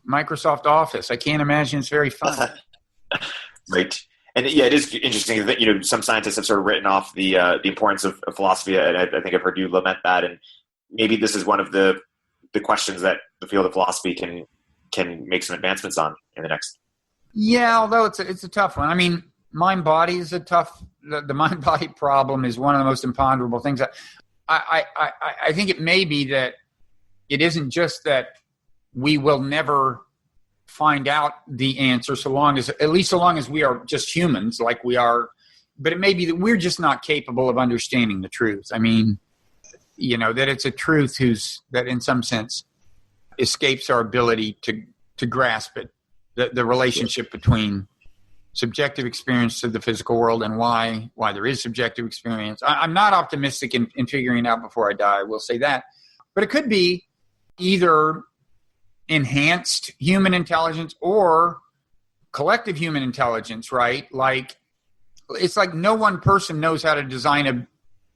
Microsoft Office. I can't imagine it's very fun. Right. And it is interesting that, some scientists have sort of written off the importance of philosophy. And I think I've heard you lament that. And maybe this is one of the questions that the field of philosophy can make some advancements on in the next. Yeah, although it's a tough one. I mean, mind-body is the mind-body problem is one of the most imponderable things. I think it may be that it isn't just that we will never find out the answer so long as we are just humans like we are, but it may be that we're just not capable of understanding the truth. I mean, that it's a truth that in some sense escapes our ability to grasp it, the relationship between subjective experience to the physical world and why there is subjective experience. I'm not optimistic in figuring it out before I die, I will say that. But it could be either enhanced human intelligence or collective human intelligence, right? Like, it's like no one person knows how to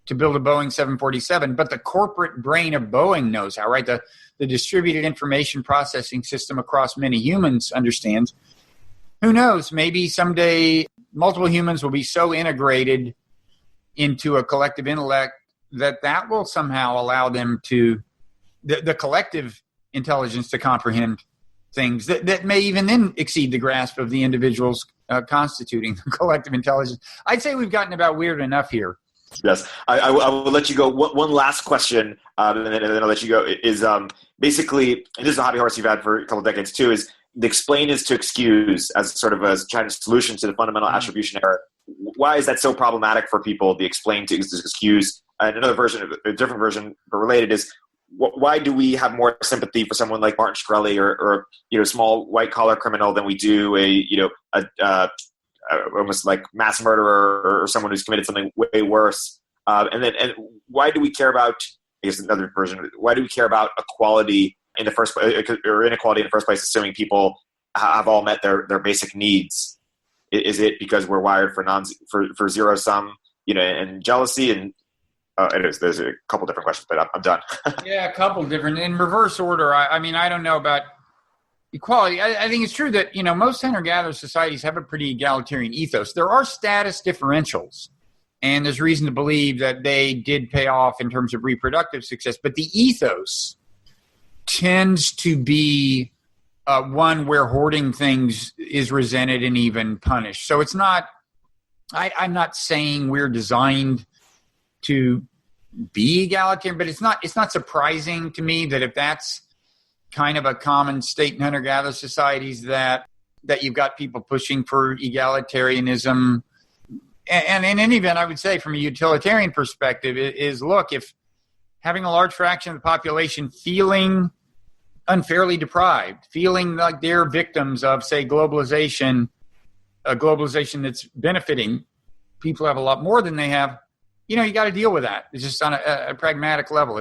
to build a Boeing 747, but the corporate brain of Boeing knows how, right? The distributed information processing system across many humans understands. Who knows? Maybe someday multiple humans will be so integrated into a collective intellect that will somehow allow them to, the collective intelligence to comprehend things that may even then exceed the grasp of the individuals constituting the collective intelligence. I'd say we've gotten about weird enough here. Yes, I will let you go. One last question, and then I'll let you go. Is basically, and this is a hobby horse you've had for a couple of decades too, is the explain is to excuse as sort of a kind of solution to the fundamental attribution error. Why is that so problematic for people, the explain to excuse? And another version, a different version, but related, is why do we have more sympathy for someone like Martin Shkreli or small white collar criminal than we do a almost like mass murderer or someone who's committed something way worse? And why do we care about? I guess another version. Why do we care about equality in the first place, or inequality in the first place, assuming people have all met their basic needs? Is it because we're wired for zero sum, and jealousy and there's a couple different questions, but I'm done. Yeah, a couple different in reverse order. I mean, I don't know about equality. I think it's true that, most hunter-gatherer societies have a pretty egalitarian ethos. There are status differentials, and there's reason to believe that they did pay off in terms of reproductive success. But the ethos tends to be one where hoarding things is resented and even punished. So it's not – I'm not saying we're designed to be egalitarian, but it's not surprising to me that if that's kind of a common state in hunter-gatherer societies that you've got people pushing for egalitarianism. And in any event, I would say from a utilitarian perspective is look, if having a large fraction of the population feeling unfairly deprived, feeling like they're victims of, say, globalization, a globalization that's benefiting people who have a lot more than they have, you got to deal with that. It's just on a pragmatic level.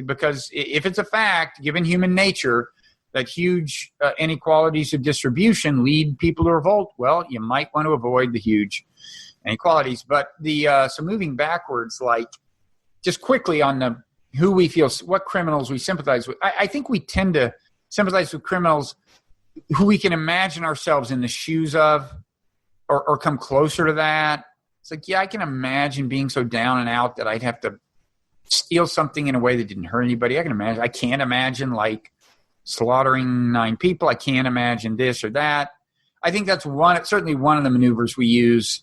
Because if it's a fact, given human nature, that huge inequalities of distribution lead people to revolt, well, you might want to avoid the huge inequalities. But so moving backwards, like just quickly on who we feel, what criminals we sympathize with. I think we tend to sympathize with criminals who we can imagine ourselves in the shoes of, or come closer to that. It's like, yeah, I can imagine being so down and out that I'd have to steal something in a way that didn't hurt anybody. I can't imagine like slaughtering 9 people. I can't imagine this or that. I think that's certainly one of the maneuvers we use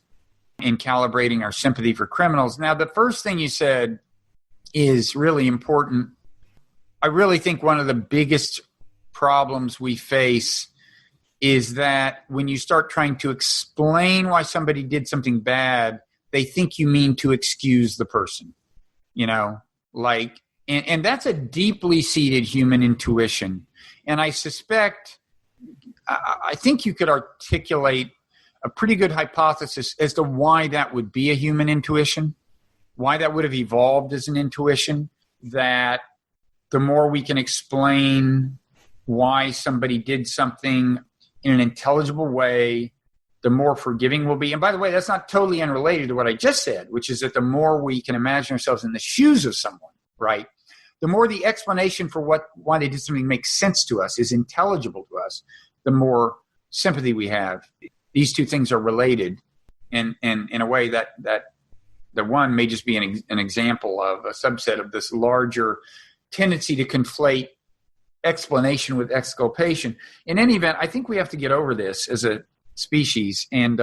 in calibrating our sympathy for criminals. Now, the first thing you said is really important. I really think one of the biggest problems we face is that when you start trying to explain why somebody did something bad, they think you mean to excuse the person, and that's a deeply seated human intuition. And I think you could articulate a pretty good hypothesis as to why that would be a human intuition, why that would have evolved as an intuition, that the more we can explain why somebody did something in an intelligible way, the more forgiving we'll be. And by the way, that's not totally unrelated to what I just said, which is that the more we can imagine ourselves in the shoes of someone, right? The more the explanation for why they did something makes sense to us, is intelligible to us, the more sympathy we have. These two things are related in a way that the one may just be an example of a subset of this larger tendency to conflate explanation with exculpation. In any event, I think we have to get over this as a species and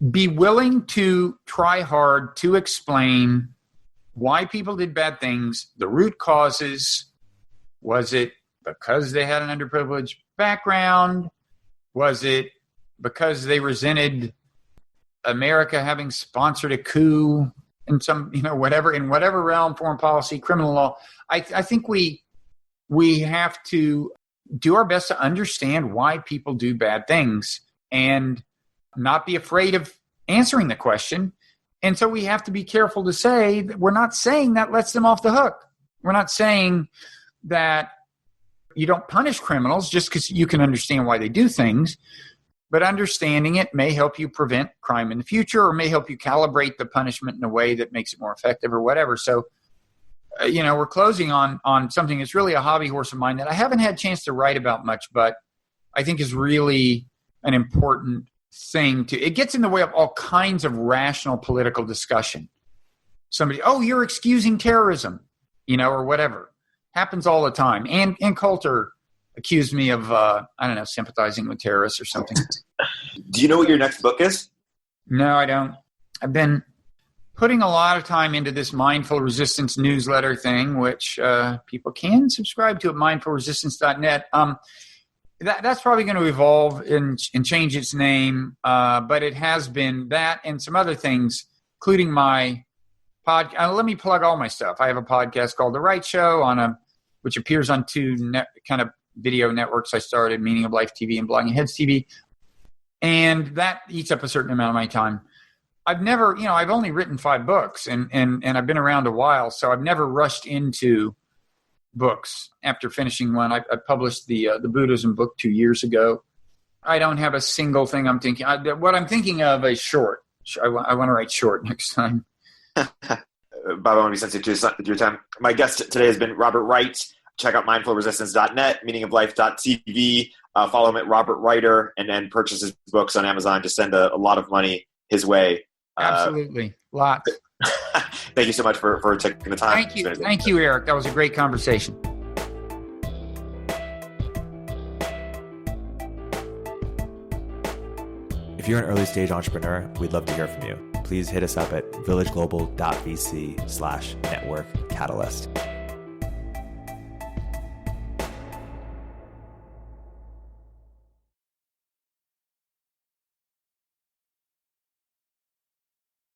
be willing to try hard to explain why people did bad things, the root causes. Was it because they had an underprivileged background? Was it because they resented America having sponsored a coup in some, in whatever realm, foreign policy, criminal law? I think we have to do our best to understand why people do bad things and not be afraid of answering the question. And so we have to be careful to say that we're not saying that lets them off the hook. We're not saying that you don't punish criminals just because you can understand why they do things, but understanding it may help you prevent crime in the future or may help you calibrate the punishment in a way that makes it more effective or whatever. So, we're closing on something that's really a hobby horse of mine that I haven't had a chance to write about much, but I think is really an important thing it gets in the way of all kinds of rational political discussion. Somebody, you're excusing terrorism, or whatever. Happens all the time. And Coulter accused me of, sympathizing with terrorists or something. Do you know what your next book is? No, I don't. I've been putting a lot of time into this Mindful Resistance newsletter thing, which people can subscribe to at mindfulresistance.net. That's probably going to evolve and change its name, but it has been that and some other things, including my podcast. Let me plug all my stuff. I have a podcast called The Wright Show, which appears on 2 kind of video networks I started, Meaning of Life TV and Blogging Heads TV, and that eats up a certain amount of my time. I've never, I've only written 5 books and I've been around a while, so I've never rushed into books after finishing one. I published the Buddhism book 2 years ago. I don't have a single thing I'm thinking. What I'm thinking of is short. I want to write short next time. Bob, I want to be sensitive to your time. My guest today has been Robert Wright. Check out mindfulresistance.net, meaningoflife.tv. Follow him at Robert Writer and then purchase his books on Amazon. Just send a lot of money his way. Absolutely. Lots. Thank you so much for taking the time. Thank you. Thank you, Erik. That was a great conversation. If you're an early stage entrepreneur, we'd love to hear from you. Please hit us up at villageglobal.vc/network catalyst.